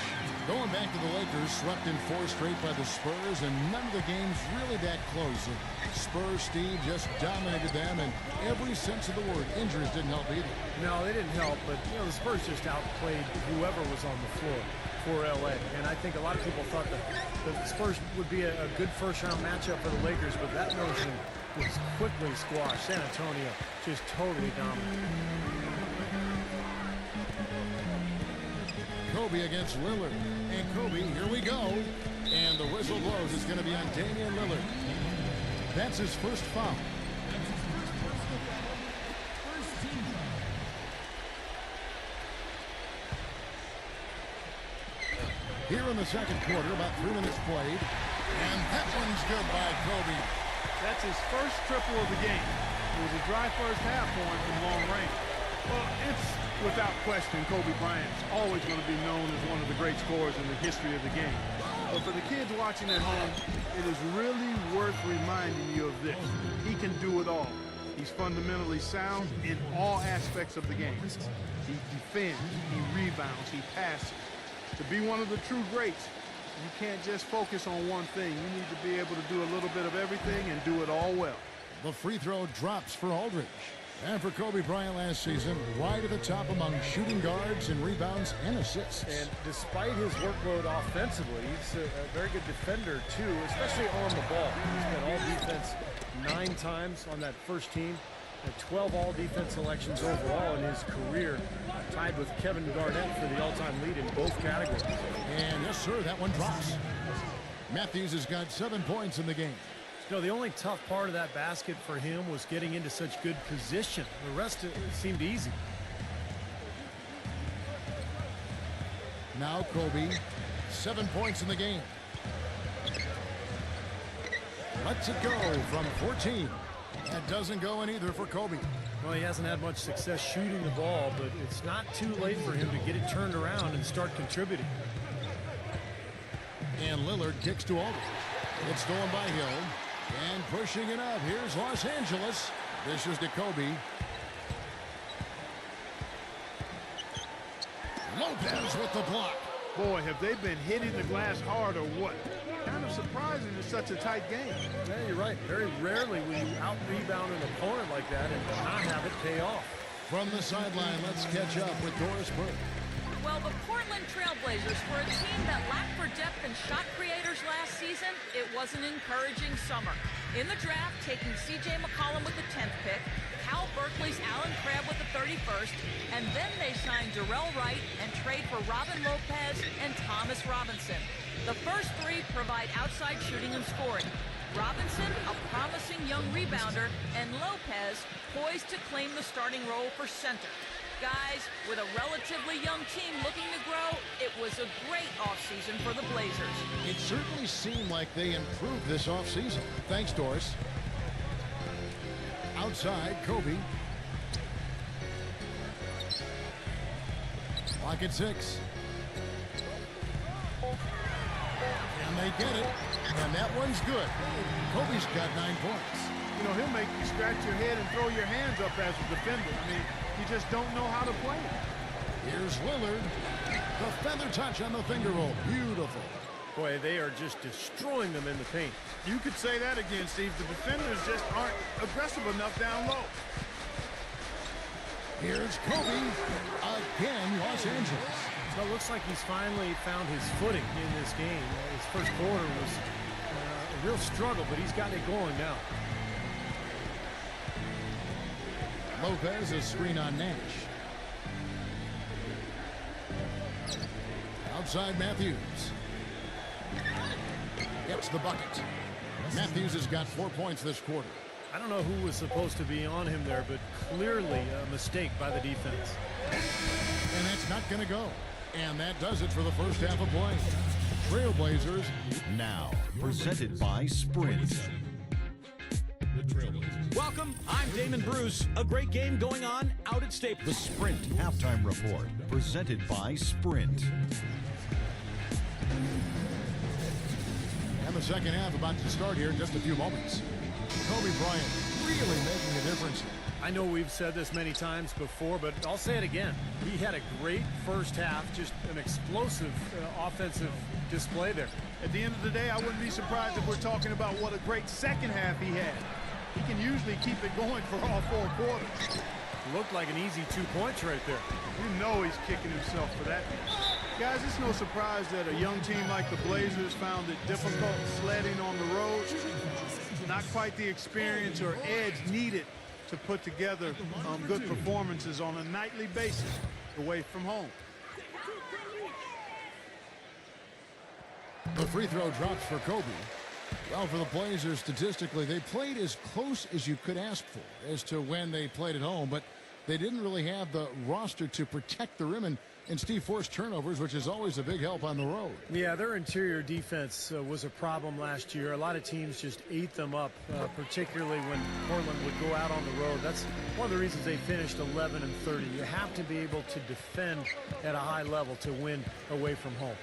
Going back to the Lakers, swept in 4 straight by the Spurs, and none of the games really that close. Spurs, Steve, just dominated them, and every sense of the word, injuries didn't help either. No, they didn't help, but the Spurs just outplayed whoever was on the floor for LA. And I think a lot of people thought that the Spurs would be a good first-round matchup for the Lakers, but that notion was quickly squashed. San Antonio just totally dominated. Kobe against Lillard. And Kobe, here we go. And the whistle blows. It's going to be on Damian Lillard. That's his first foul. Here in the second quarter, about 3 minutes played. And that one's good by Kobe. That's his first triple of the game. It was a dry first half for him from long range. Well, it's without question Kobe Bryant's always going to be known as one of the great scorers in the history of the game. But for the kids watching at home, it is really worth reminding you of this. He can do it all. He's fundamentally sound in all aspects of the game. He defends, he rebounds, he passes. To be one of the true greats, you can't just focus on one thing. You need to be able to do a little bit of everything and do it all well. The free throw drops for Aldridge. And for Kobe Bryant last season, right at the top among shooting guards and rebounds and assists. And despite his workload offensively, he's a very good defender, too, especially on the ball. He's got all defense 9 times on that first team, and 12 all-defense selections overall in his career, tied with Kevin Garnett for the all-time lead in both categories. And yes, sir, that one drops. Matthews has got 7 points in the game. The only tough part of that basket for him was getting into such good position. The rest it seemed easy. Now Kobe, 7 points in the game. Lets it go from 14. That doesn't go in either for Kobe. Well, he hasn't had much success shooting the ball, but it's not too late for him to get it turned around and start contributing. And Lillard kicks to Aldridge. It's stolen by Hill. And pushing it up, here's Los Angeles. This is to Kobe. Lopez with the block. Boy, have they been hitting the glass hard or what? Kind of surprising in such a tight game. Yeah, you're right. Very rarely will you out-rebound an opponent like that and not have it pay off. From the sideline, let's catch up with Doris Burke. Well, the Portland Trailblazers, for a team that lacked for depth and shot creators last season, it was an encouraging summer. In the draft, taking C.J. McCollum with the 10th pick, Cal Berkeley's Alan Crabb with the 31st, and then they signed Darrell Wright and trade for Robin Lopez and Thomas Robinson. The first 3 provide outside shooting and scoring. Robinson, a promising young rebounder, and Lopez poised to claim the starting role for center. Guys, with a relatively young team looking to grow, it was a great offseason for the Blazers. It certainly seemed like they improved this offseason. Thanks, Doris. Outside, Kobe. Clock at 6. And they get it. And that one's good. Kobe's got 9 points. You know, he'll make you scratch your head and throw your hands up as a defender. I mean, you just don't know how to play it. Here's Lillard. The feather touch on the finger roll. Beautiful. Boy, they are just destroying them in the paint. You could say that again, Steve. The defenders just aren't aggressive enough down low. Here's Kobe. Again, Los Angeles. So it looks like he's finally found his footing in this game. His first quarter was a real struggle, but he's got it going now. Lopez, a screen on Nash. Outside Matthews. Gets the bucket. Matthews has got 4 points this quarter. I don't know who was supposed to be on him there, but clearly a mistake by the defense. And that's not going to go. And that does it for the first half of play. Trailblazers. Now, presented by Sprint. Welcome, I'm Damon Bruce. A great game going on out at Staples. The Sprint Halftime Report, presented by Sprint. second half about to start here in just a few moments. Kobe Bryant really making a difference here. I know we've said this many times before, but I'll say it again. He had a great first half, just an explosive offensive display there. At the end of the day, I wouldn't be surprised if we're talking about what a great second half he had. He can usually keep it going for all 4 quarters. Looked like an easy 2 points right there. You know he's kicking himself for that. Guys, it's no surprise that a young team like the Blazers found it difficult sledding on the road. Not quite the experience or edge needed to put together good performances on a nightly basis away from home. The free throw drops for Kobe. Well, for the Blazers, statistically, they played as close as you could ask for as to when they played at home, but they didn't really have the roster to protect the rim and Steve forced turnovers, which is always a big help on the road. Yeah, their interior defense was a problem last year. A lot of teams just ate them up, particularly when Portland would go out on the road. That's one of the reasons they finished 11-30. You have to be able to defend at a high level to win away from home.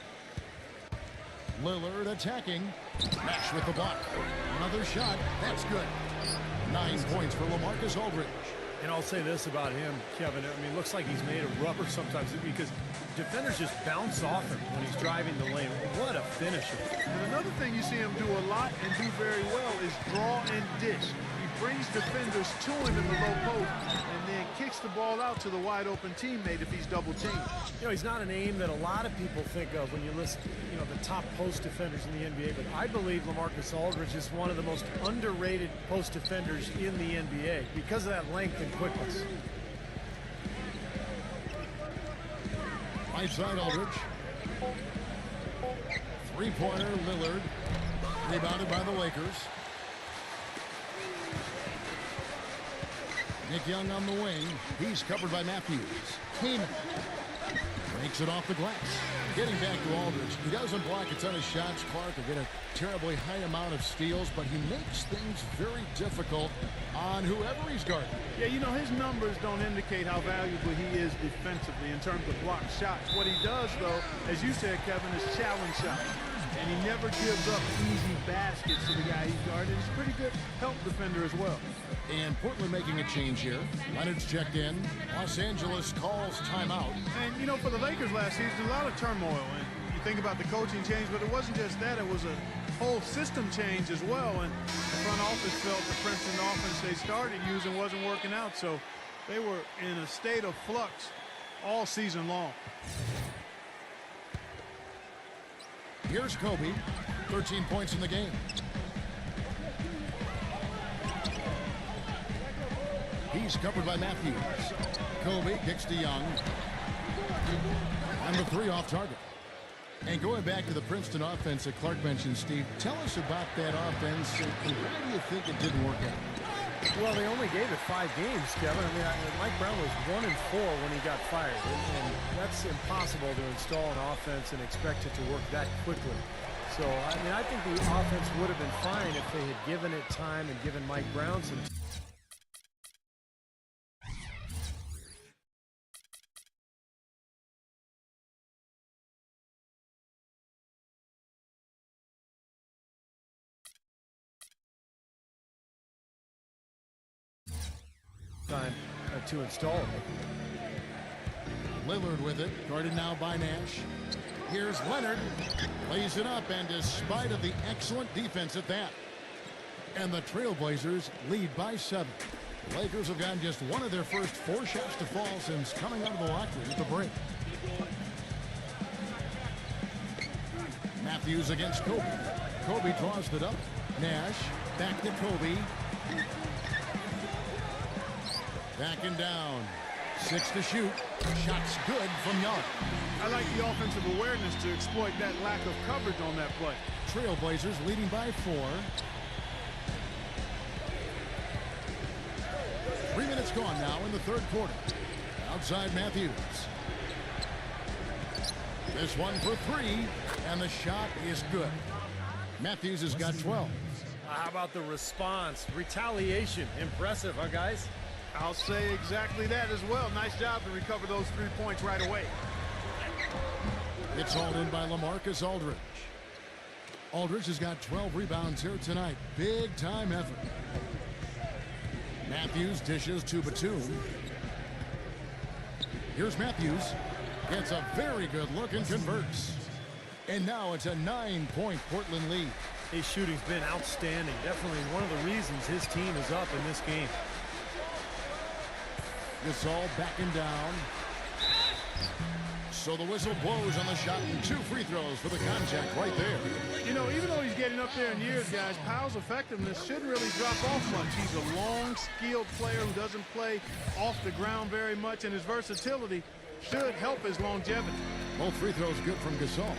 Lillard attacking. Nash with the block. Another shot. That's good. 9 points for LaMarcus Aldridge. And I'll say this about him, Kevin. I mean, it looks like he's made of rubber sometimes because defenders just bounce off him when he's driving the lane. What a finisher. And another thing you see him do a lot and do very well is draw and dish. He brings defenders to him in the low post and then kicks the ball out to the wide open teammate if he's double teamed. You know, he's not a name that a lot of people think of when you list, you know, the top post defenders in the NBA, but I believe LaMarcus Aldridge is one of the most underrated post defenders in the NBA because of that length and quickness. Right side Aldridge. Three-pointer Lillard. Rebounded by the Lakers. Nick Young on the wing. He's covered by Matthews. Keenan breaks it off the glass. Getting back to Aldridge. He doesn't block a ton of shots, Clark, or get a terribly high amount of steals, but he makes things very difficult on whoever he's guarding. Yeah, you know, his numbers don't indicate how valuable he is defensively in terms of blocked shots. What he does, though, as you said, Kevin, is challenge shots. And he never gives up easy baskets to the guy he's guarding. He's a pretty good help defender as well. And Portland making a change here. Leonard's checked in. Los Angeles calls timeout. And, you know, for the Lakers last season, a lot of turmoil. And you think about the coaching change, but it wasn't just that. It was a whole system change as well. And the front office felt the Princeton offense they started using wasn't working out. So they were in a state of flux all season long. Here's Kobe. 13 points in the game. He's covered by Matthews. Kobe kicks to Young. And the three off target. And going back to the Princeton offense that Clark mentioned, Steve, tell us about that offense and why do you think it didn't work out? Well, they only gave it 5 games, Kevin. I mean, Mike Brown was 1-4 when he got fired. And that's impossible to install an offense and expect it to work that quickly. So, I mean, I think the offense would have been fine if they had given it time and given Mike Brown some time to install it. Lillard with it, guarded now by Nash. Here's Leonard, lays it up, and despite of the excellent defense at that, and the Trailblazers lead by 7. The Lakers have gotten just one of their first 4 shots to fall since coming out of the locker room at the break. Matthews against Kobe. Kobe draws it up. Nash back to Kobe. Backing down. 6 to shoot. Shot's good from Young. I like the offensive awareness to exploit that lack of coverage on that play. Trailblazers leading by 4. 3 minutes gone now in the third quarter. Outside Matthews. This one for 3, and the shot is good. Matthews has got 12. How about the response? Retaliation. Impressive, huh, guys? I'll say exactly that as well. Nice job to recover those 3 points right away. It's hauled in by LaMarcus Aldridge. Aldridge has got 12 rebounds here tonight. Big time effort. Matthews dishes to Batum. Here's Matthews. Gets a very good look and converts. And now it's a 9-point Portland lead. His shooting's been outstanding. Definitely one of the reasons his team is up in this game. Gasol backing down. So the whistle blows on the shot and 2 free throws for the contact right there. You know, even though he's getting up there in years, guys, Powell's effectiveness shouldn't really drop off much. He's a long, skilled player who doesn't play off the ground very much, and his versatility should help his longevity. Both free throws good from Gasol.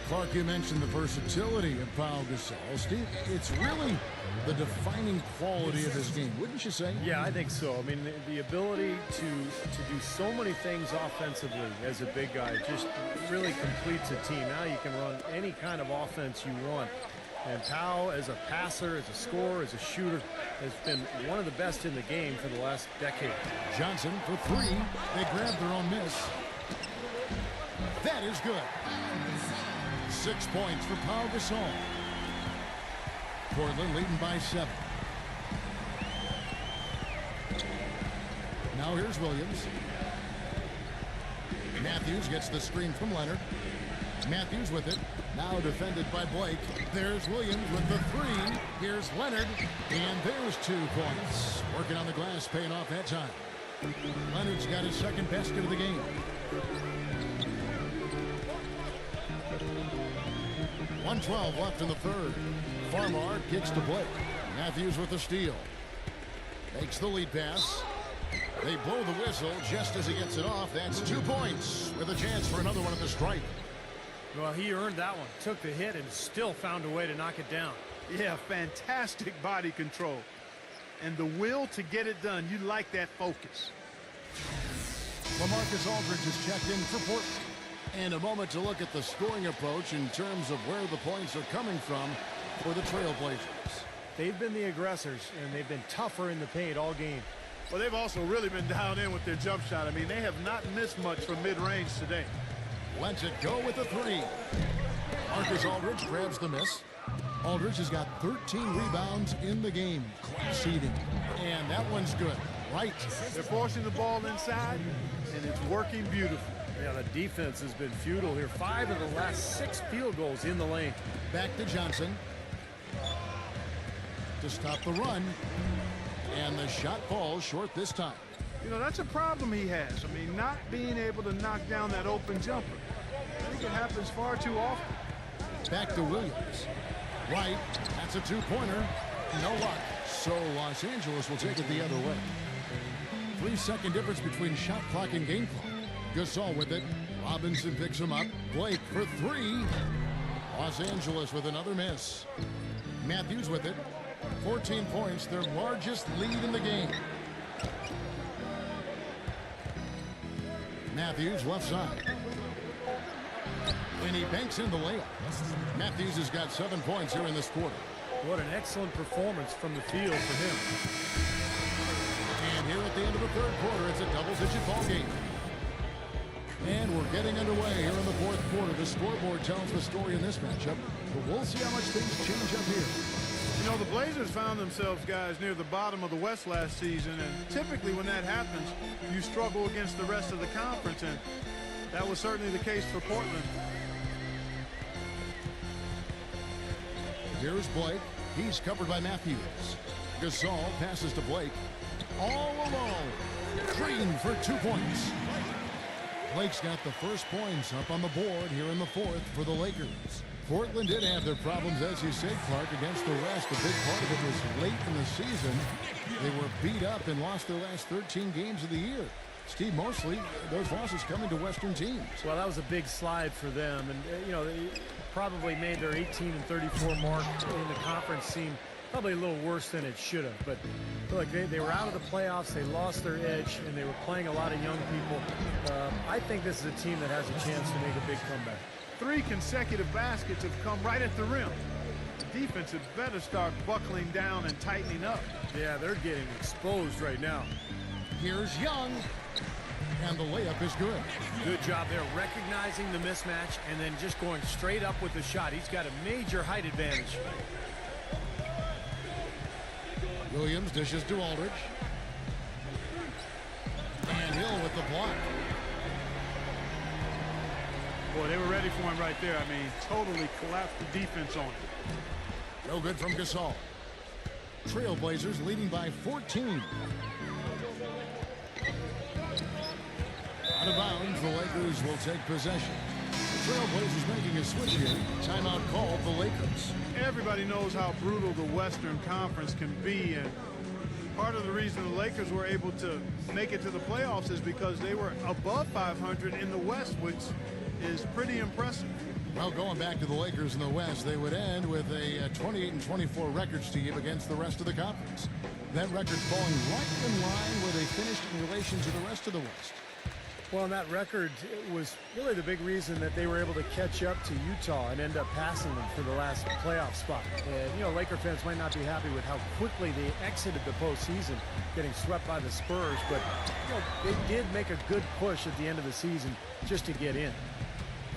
Clark, you mentioned the versatility of Pau Gasol. Steve, it's really the defining quality of his game, wouldn't you say? Yeah, I think so. I mean, the ability to do so many things offensively as a big guy just really completes a team. Now you can run any kind of offense you want. And Pau, as a passer, as a scorer, as a shooter, has been one of the best in the game for the last decade. Johnson for 3. They grab their own miss. That is good. 6 points for Pau Gasol. Portland leading by 7. Now here's Williams. Matthews gets the screen from Leonard. Matthews with it. Now defended by Blake. There's Williams with the 3. Here's Leonard. And there's 2 points. Working on the glass, paying off that time. Leonard's got his second basket of the game. .112 left in the third. Farmar kicks to Blake. Matthews with the steal. Makes the lead pass. They blow the whistle just as he gets it off. That's 2 points with a chance for another one at the stripe. Well, he earned that one. Took the hit and still found a way to knock it down. Yeah, fantastic body control. And the will to get it done. You like that focus. LaMarcus Aldridge is checked in for Portland. And a moment to look at the scoring approach in terms of where the points are coming from for the Trailblazers. They've been the aggressors, and they've been tougher in the paint all game. Well, they've also really been down in with their jump shot. I mean, they have not missed much from mid-range today. Lets it go with the 3. Marcus Aldridge grabs the miss. Aldridge has got 13 rebounds in the game. Class eating. And that one's good. Right. They're forcing the ball inside, and it's working beautifully. Yeah, the defense has been futile here. 5 of the last 6 field goals in the lane. Back to Johnson. To stop the run. And the shot falls short this time. You know, that's a problem he has. I mean, not being able to knock down that open jumper. I think it happens far too often. Back to Williams. Right. That's a 2-pointer. No luck. So Los Angeles will take it the other way. 3-second difference between shot clock and game clock. Gasol with it. Robinson picks him up. Blake for 3. Los Angeles with another miss. Matthews with it. 14 points, their largest lead in the game. Matthews left side. And he banks in the layup. Matthews has got 7 points here in this quarter. What an excellent performance from the field for him. And here at the end of the third quarter, it's a double-digit ball game. And we're getting underway here in the fourth quarter. The scoreboard tells the story in this matchup, but we'll see how much things change up here. You know, the Blazers found themselves, guys, near the bottom of the West last season, and typically when that happens, you struggle against the rest of the conference, and that was certainly the case for Portland. Here's Blake. He's covered by Matthews. Gasol passes to Blake. All alone. Green for 2 points. Blake's got the first points up on the board here in the fourth for the Lakers. Portland did have their problems, as you said, Clark, against the West. A big part of it was late in the season. They were beat up and lost their last 13 games of the year. Steve, mostly those losses coming to Western teams. Well, that was a big slide for them. And, you know, they probably made their 18-34 mark in the conference seem probably a little worse than it should have. But look, they were out of the playoffs. They lost their edge, and they were playing a lot of young people. I think this is a team that has a chance to make a big comeback. 3 consecutive baskets have come right at the rim. The defense had better start buckling down and tightening up. Yeah, they're getting exposed right now. Here's Young. And the layup is good. Good job there recognizing the mismatch and then just going straight up with the shot. He's got a major height advantage. Williams dishes to Aldridge. And Hill with the block. Boy, they were ready for him right there. I mean, totally collapsed the defense on him. No good from Gasol. Trailblazers leading by 14. Out of bounds, the Lakers will take possession. The Trailblazers making a switch here. Timeout called the Lakers. Everybody knows how brutal the Western Conference can be, and part of the reason the Lakers were able to make it to the playoffs is because they were above 500 in the West, which is pretty impressive. Well, going back to the Lakers in the West, they would end with a 28-24 records team against the rest of the conference. That record falling right in line where they finished in relation to the rest of the West. Well, and that record was really the big reason that they were able to catch up to Utah and end up passing them for the last playoff spot. And, you know, Laker fans might not be happy with how quickly they exited the postseason, getting swept by the Spurs, but you know, they did make a good push at the end of the season just to get in.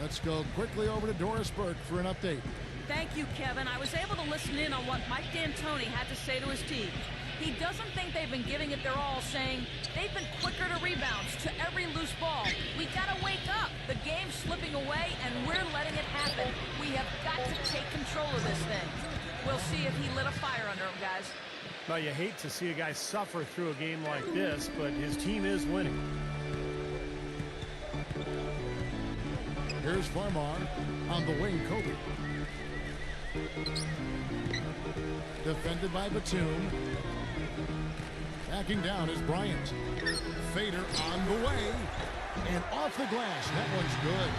Let's go quickly over to Doris Burke for an update. Thank you, Kevin. I was able to listen in on what Mike D'Antoni had to say to his team. He doesn't think they've been giving it their all, saying they've been quicker to rebounds, to every loose ball. We gotta wake up. The game's slipping away, and we're letting it happen. We have got to take control of this thing. We'll see if he lit a fire under him, guys. Well, you hate to see a guy suffer through a game like this, but his team is winning. Here's Farmar on the wing, Kobe. Defended by Batum. Backing down is Bryant. Fader on the way. And off the glass. That one's good.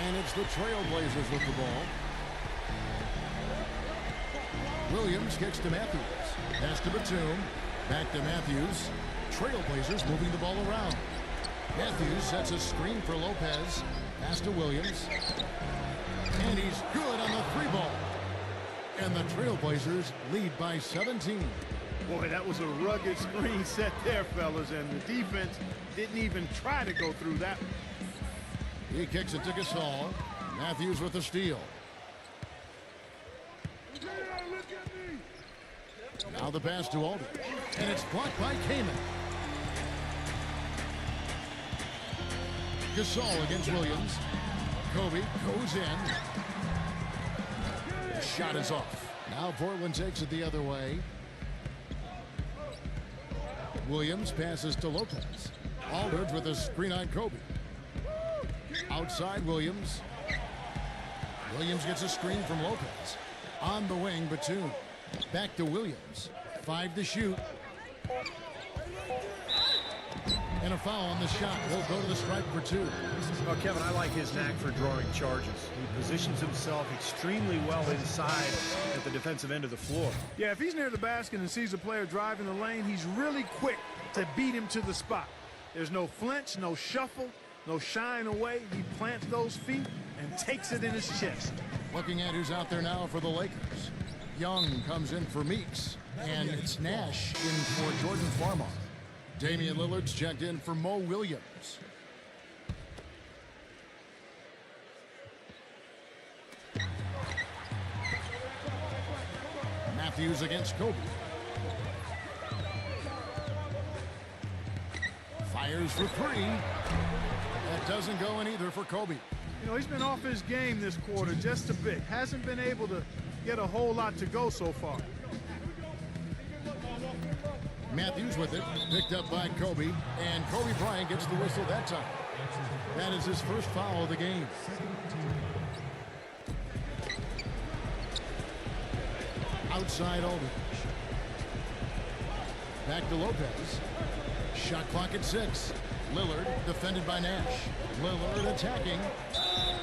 And it's the Trailblazers with the ball. Williams kicks to Matthews. Pass to Batum. Back to Matthews. Trailblazers moving the ball around. Matthews sets a screen for Lopez. Pass to Williams. And he's good on the three ball. And the Trailblazers lead by 17. Boy, that was a rugged screen set there, fellas, and the defense didn't even try to go through that one. He kicks it to Gasol. Matthews with the steal. Now the pass to Aldridge. And it's blocked by Kaman. Gasol against Williams. Kobe goes in. The shot is off. Now Portland takes it the other way. Williams passes to Lopez. Aldridge with a screen on Kobe. Outside Williams. Williams gets a screen from Lopez. On the wing, Batum. Back to Williams. 5 to shoot. And a foul on the shot. Will go to the stripe for 2. Well, Kevin, I like his knack for drawing charges. He positions himself extremely well inside at the defensive end of the floor. Yeah, if he's near the basket and sees a player driving the lane, he's really quick to beat him to the spot. There's no flinch, no shuffle, no shying away. He plants those feet and takes it in his chest. Looking at who's out there now for the Lakers. Young comes in for Meeks. And it's Nash in for Jordan Farmar. Damian Lillard's checked in for Mo Williams. Matthews against Kobe. Fires for 3. That doesn't go in either for Kobe. You know, he's been off his game this quarter just a bit. Hasn't been able to get a whole lot to go so far. Matthews with it, picked up by Kobe, and Kobe Bryant gets the whistle that time. That is his first foul of the game. Outside Aldridge. Back to Lopez. Shot clock at 6. Lillard defended by Nash. Lillard attacking.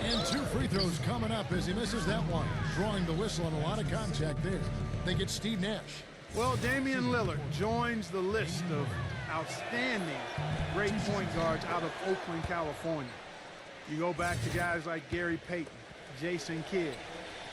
And 2 free throws coming up as he misses that one. Drawing the whistle and a lot of contact there. They get Steve Nash. Well, Damian Lillard joins the list of outstanding great point guards out of Oakland, California. You go back to guys like Gary Payton, Jason Kidd,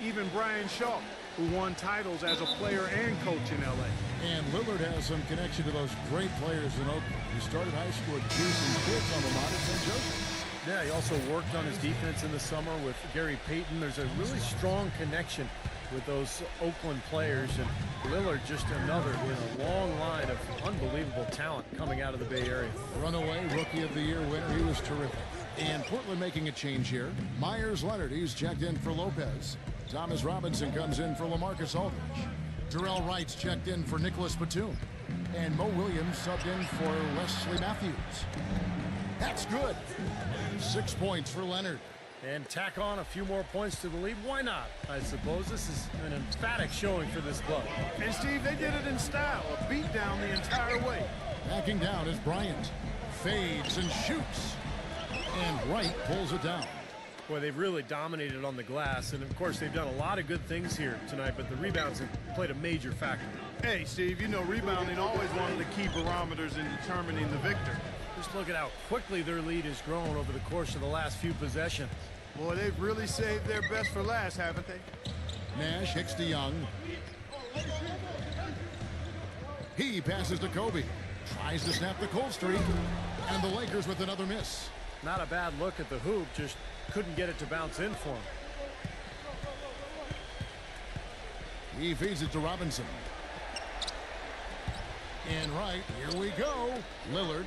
even Brian Shaw. who won titles as a player and coach in L.A. And Lillard has some connection to those great players in Oakland. He started high school at Houston Kids on the mat at St. Joseph. Yeah, he also worked on his defense in the summer with Gary Payton. There's a really strong connection with those Oakland players, and Lillard just another in a long line of unbelievable talent coming out of the Bay Area. Runaway Rookie of the Year winner. He was terrific. And Portland making a change here. Myers Leonard, he's checked in for Lopez. Thomas Robinson comes in for LaMarcus Aldridge. Terrell Wright's checked in for Nicholas Batum. And Mo Williams subbed in for Wesley Matthews. That's good. 6 points for Leonard. And tack on a few more points to the lead. Why not? I suppose this is an emphatic showing for this club. And Steve, they did it in style, a beat down the entire way. Backing down is Bryant. Fades and shoots. And Wright pulls it down. Boy, they've really dominated on the glass, and of course they've done a lot of good things here tonight, but the rebounds have played a major factor. Hey, Steve, you know rebounding always one of the key barometers in determining the victor. Just look at how quickly their lead has grown over the course of the last few possessions. Boy, they've really saved their best for last, haven't they? Nash hits to Young. He passes to Kobe. Tries to snap the cold streak. And the Lakers with another miss. Not a bad look at the hoop, just couldn't get it to bounce in for him. He feeds it to Robinson. And right, here we go. Lillard.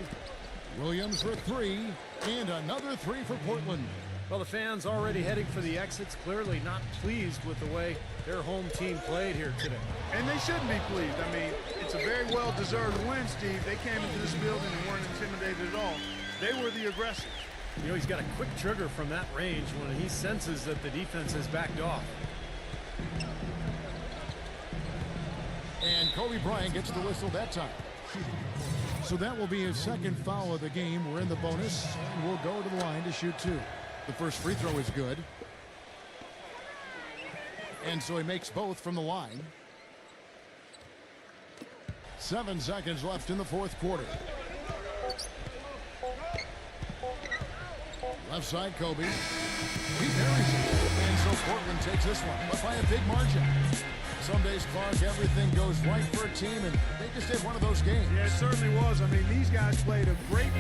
Williams for three. And another three for Portland. Well, the fans already heading for the exits, clearly not pleased with the way their home team played here today. And they shouldn't be pleased. I mean, it's a very well-deserved win, Steve. They came into this building and weren't intimidated at all. They were the aggressors. You know, he's got a quick trigger from that range when he senses that the defense has backed off. And Kobe Bryant gets the whistle that time. So that will be his second foul of the game. We're in the bonus, and we'll go to the line to shoot two. The first free throw is good. And so he makes both from the line. 7 seconds left in the fourth quarter. Left side, Kobe. He buries it. And so Portland takes this one, but by a big margin. Some days, Clark, everything goes right for a team, and they just did one of those games. Yeah, it certainly was. I mean, these guys played a great...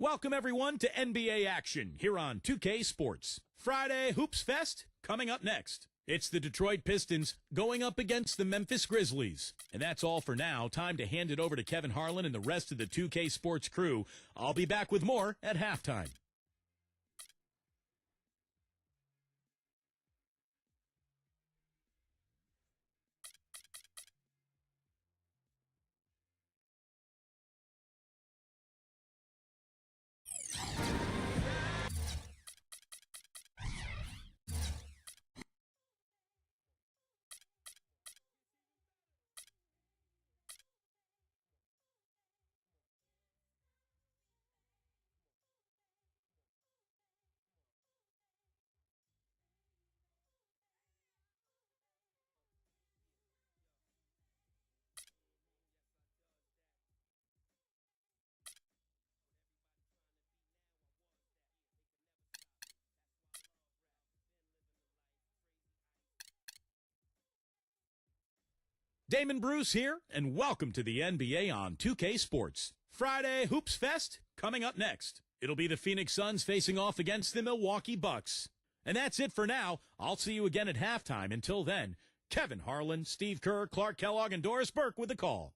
Welcome, everyone, to NBA action here on 2K Sports. Friday Hoops Fest coming up next. It's the Detroit Pistons going up against the Memphis Grizzlies. And that's all for now. Time to hand it over to Kevin Harlan and the rest of the 2K Sports crew. I'll be back with more at halftime. Damon Bruce here, and welcome to the NBA on 2K Sports. Friday Hoops Fest coming up next. It'll be the Phoenix Suns facing off against the Milwaukee Bucks. And that's it for now. I'll see you again at halftime. Until then, Kevin Harlan, Steve Kerr, Clark Kellogg, and Doris Burke with the call.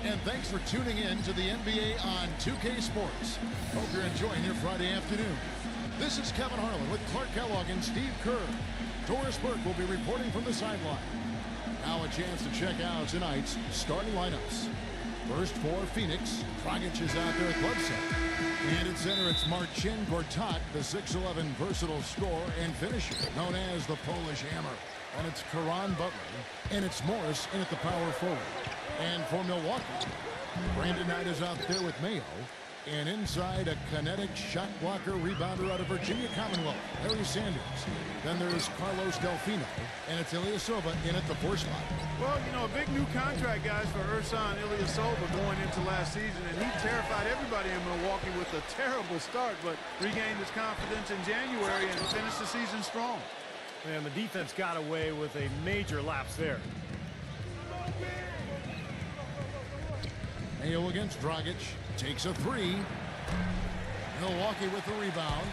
And thanks for tuning in to the NBA on 2K Sports. Hope you're enjoying your Friday afternoon. This is Kevin Harlan with Clark Kellogg and Steve Kerr. Doris Burke will be reporting from the sideline. Now a chance to check out tonight's starting lineups. First for Phoenix, Dragic is out there at club set. And at center, it's Marcin Gortat, the 6'11 versatile scorer and finisher, known as the Polish Hammer. And it's Caron Butler, and it's Morris in at the power forward. And for Milwaukee, Brandon Knight is out there with Mayo. And inside, a kinetic shot blocker rebounder out of Virginia Commonwealth, Larry Sanders. Then there's Carlos Delfino, and it's Ilyasova in at the 4 spot. Well, you know, a big new contract, guys, for Ersan Ilyasova going into last season, and he terrified everybody in Milwaukee with a terrible start, but regained his confidence in January and finished the season strong. And the defense got away with a major lapse there. Mayo against Dragic, takes a 3. Milwaukee with the rebound.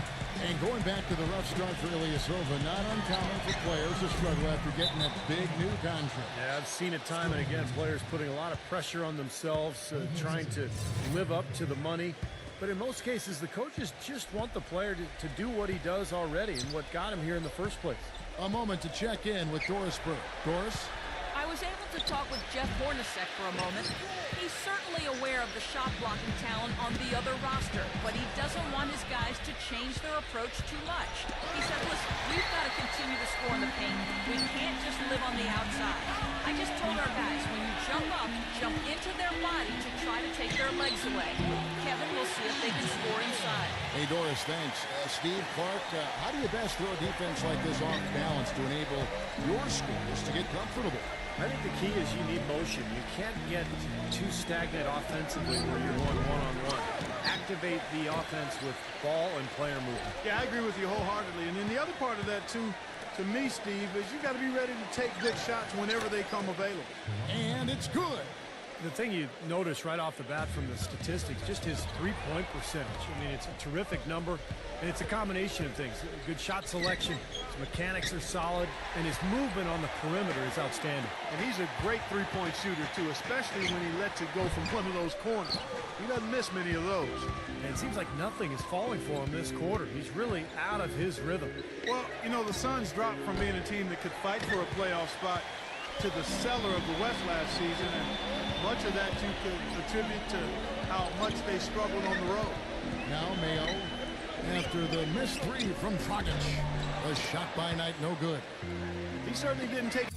And going back to the rough start for Ilyasova, not uncommon for players to struggle after getting that big new contract. Yeah, I've seen it time and again, players putting a lot of pressure on themselves, trying to live up to the money. But in most cases, the coaches just want the player to do what he does already and what got him here in the first place. A moment to check in with Doris Burke. Doris? I was able to talk with Jeff Hornacek for a moment. He's certainly aware of the shot blocking talent on the other roster, but he doesn't want his guys to change their approach too much. He said, listen, we've got to continue to score in the paint. We can't just live on the outside. I just told our guys, when you jump up, jump into their body to try to take their legs away. Kevin will see if they can score inside. Hey, Doris, thanks. Steve, Clark, how do you best throw a defense like this off balance to enable your scorers to get comfortable? I think the key is you need motion. You can't get too stagnant offensively where you're going one-on-one. Activate the offense with ball and player movement. Yeah, I agree with you wholeheartedly. And then the other part of that, too, to me, Steve, is you got to be ready to take good shots whenever they come available. And it's good. The thing you notice right off the bat from the statistics, just his three-point percentage. I mean, it's a terrific number, and it's a combination of things. Good shot selection, his mechanics are solid, and his movement on the perimeter is outstanding. And he's a great three-point shooter, too, especially when he lets it go from one of those corners. He doesn't miss many of those. And it seems like nothing is falling for him this quarter. He's really out of his rhythm. Well, you know, the Suns dropped from being a team that could fight for a playoff spot to the cellar of the West last season, and much of that you could attribute to how much they struggled on the road. Now Mayo, after the missed 3 from Dragic. The shot by Knight, no good. He certainly didn't take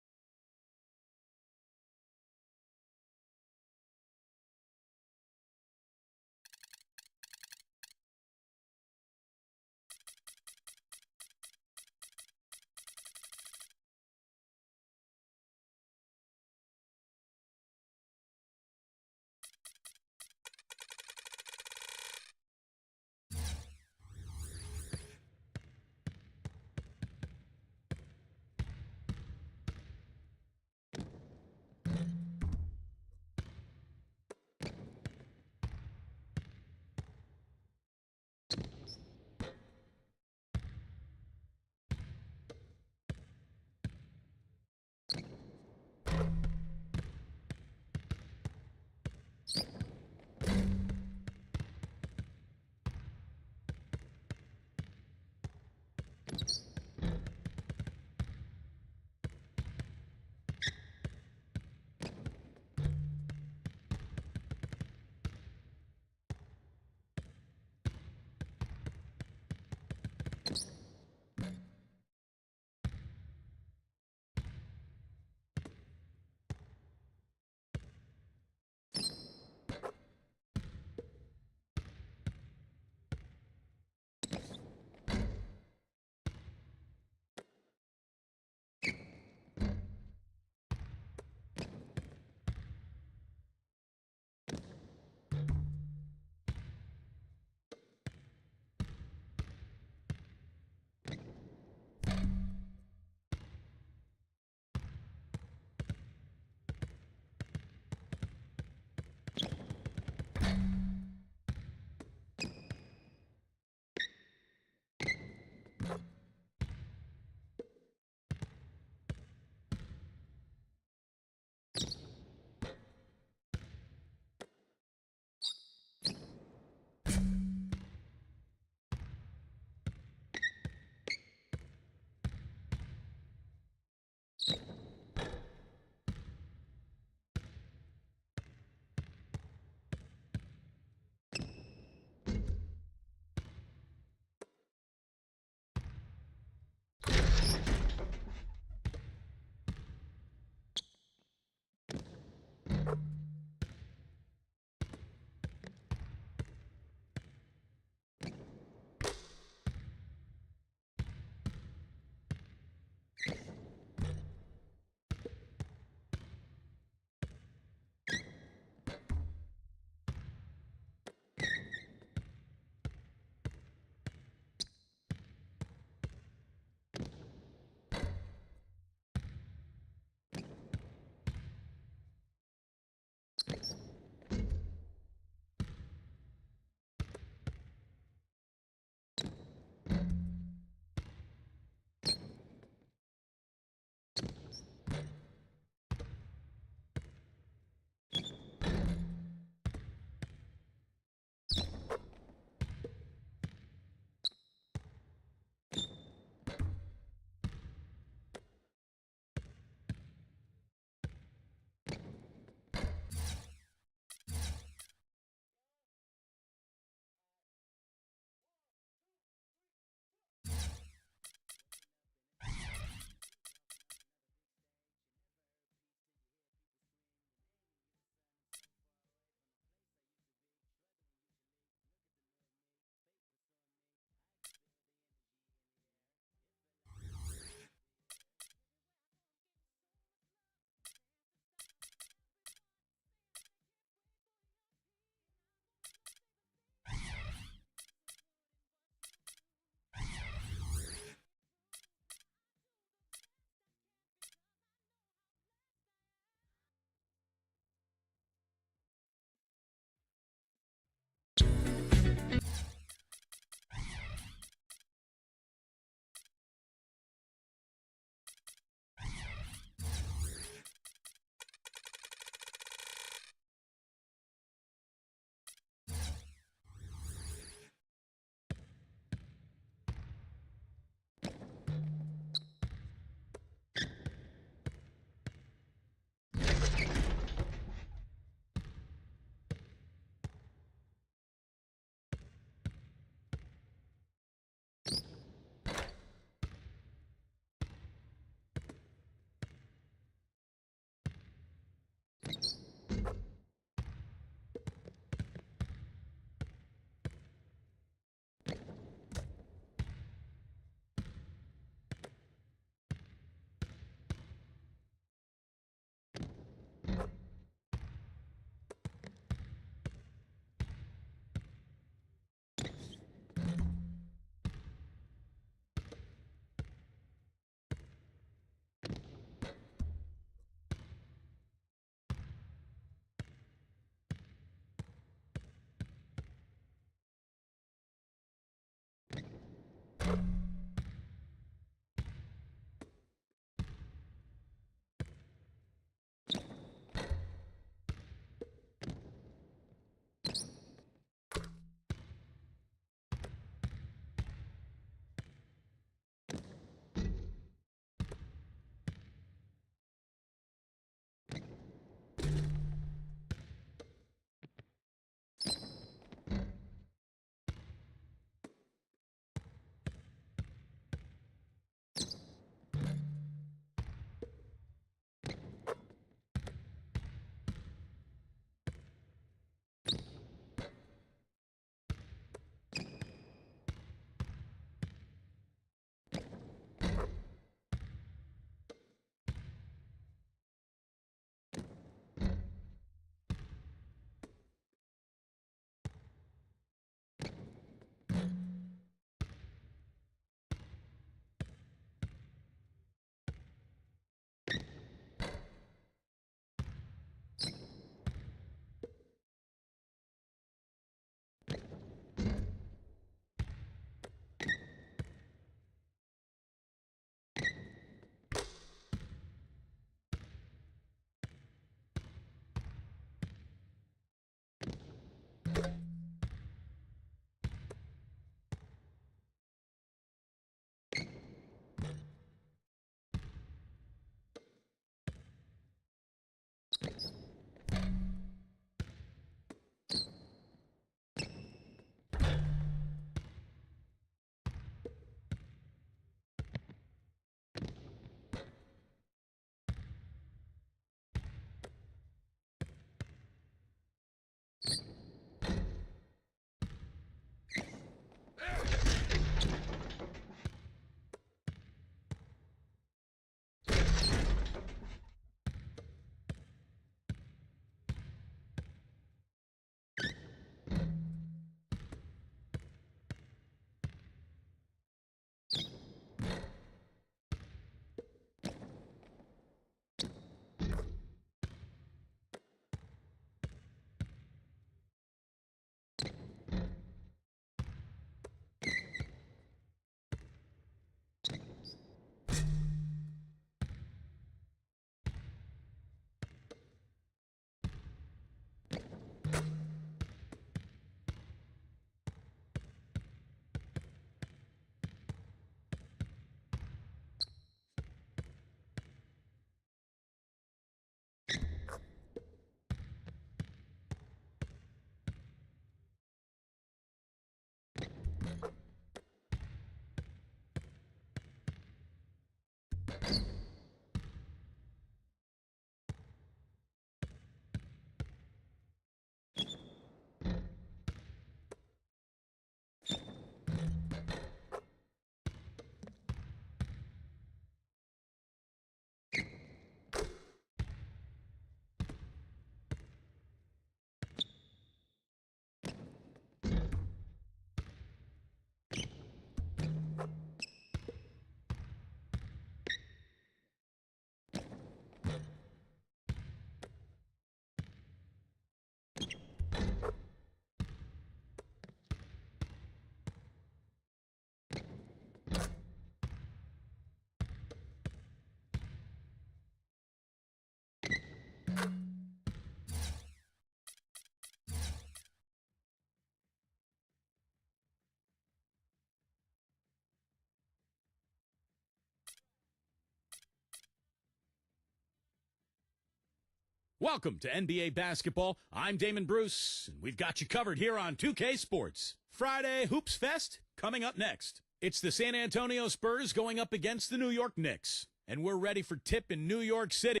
Welcome to NBA Basketball. I'm Damon Bruce, and we've got you covered here on 2K Sports. Friday Hoops Fest coming up next. It's the San Antonio Spurs going up against the New York Knicks, and we're ready for tip in New York City.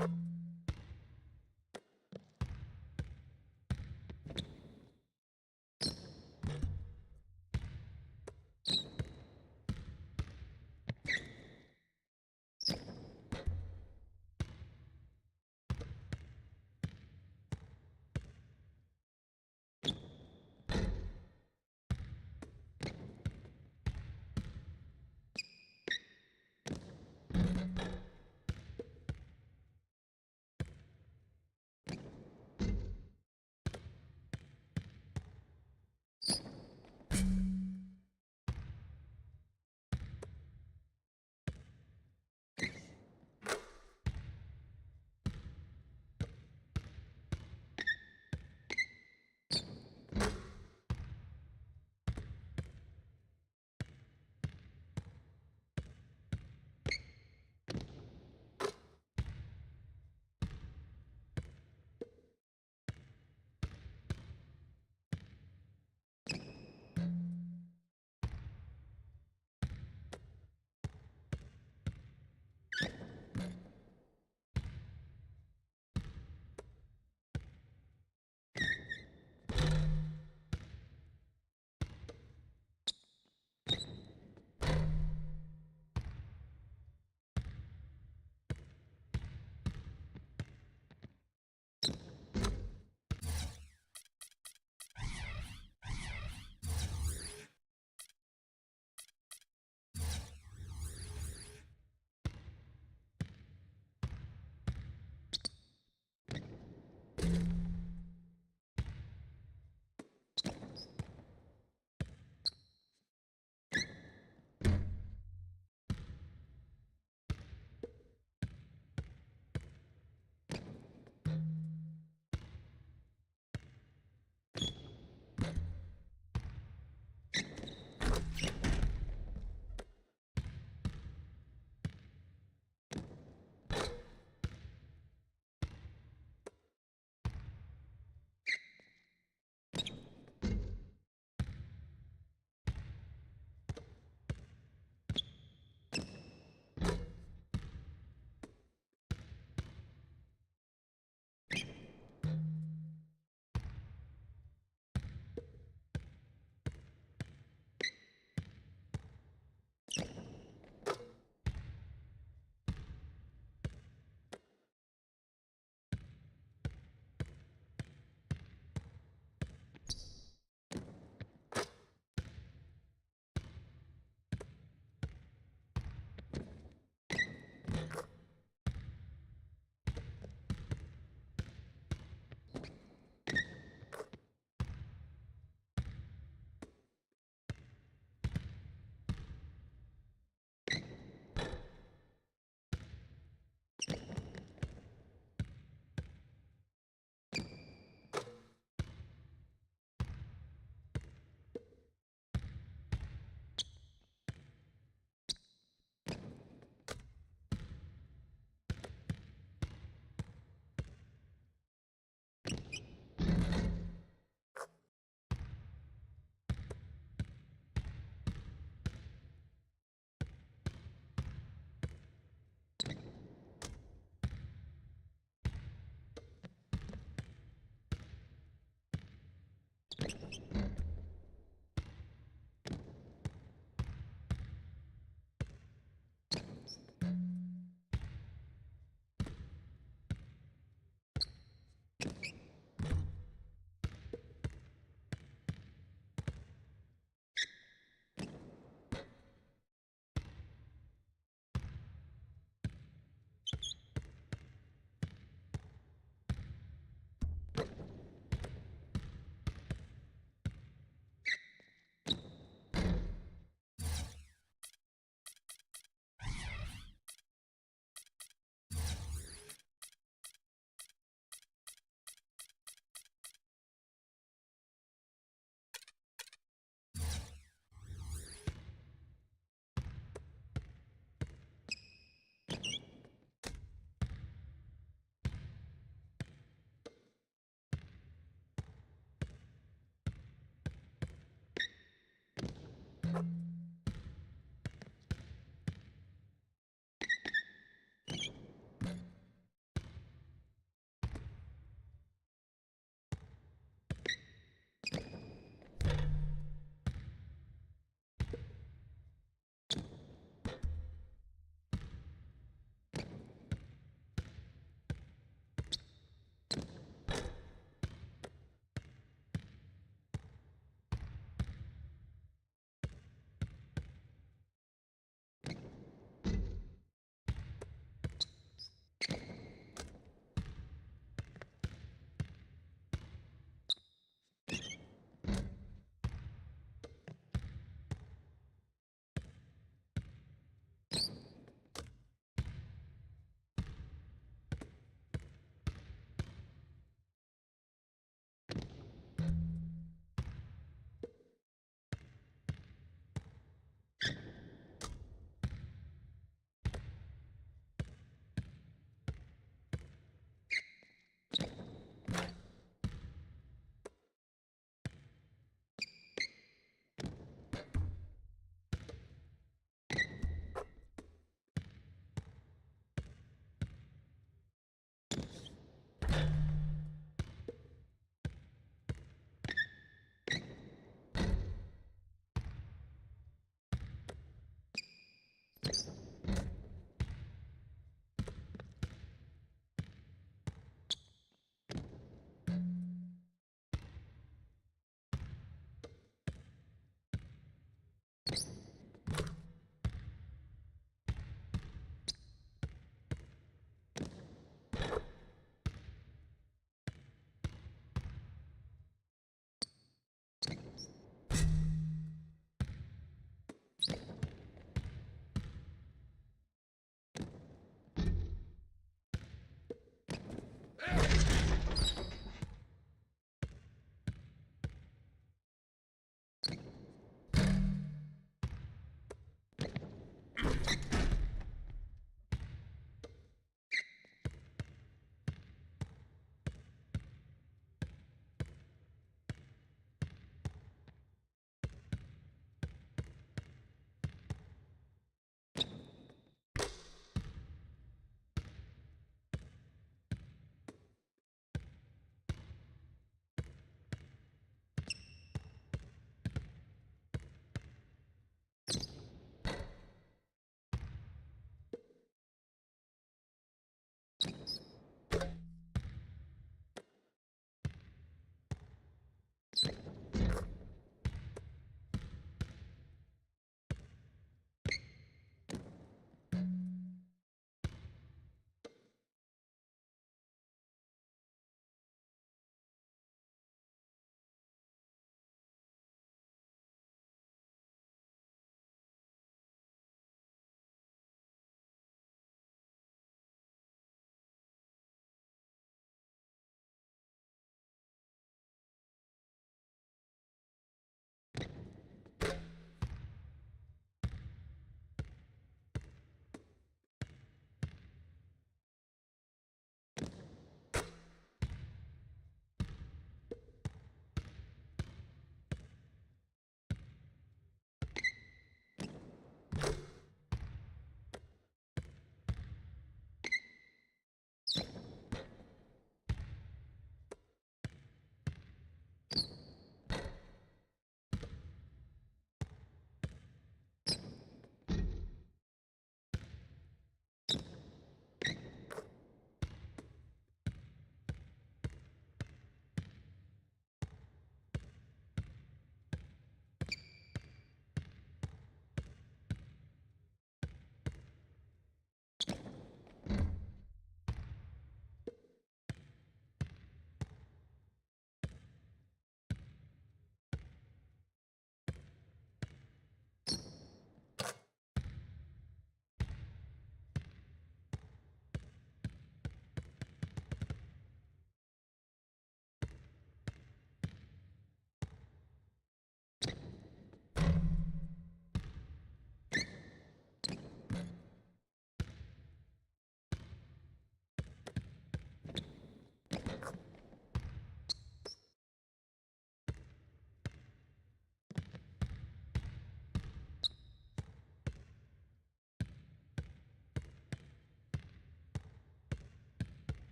you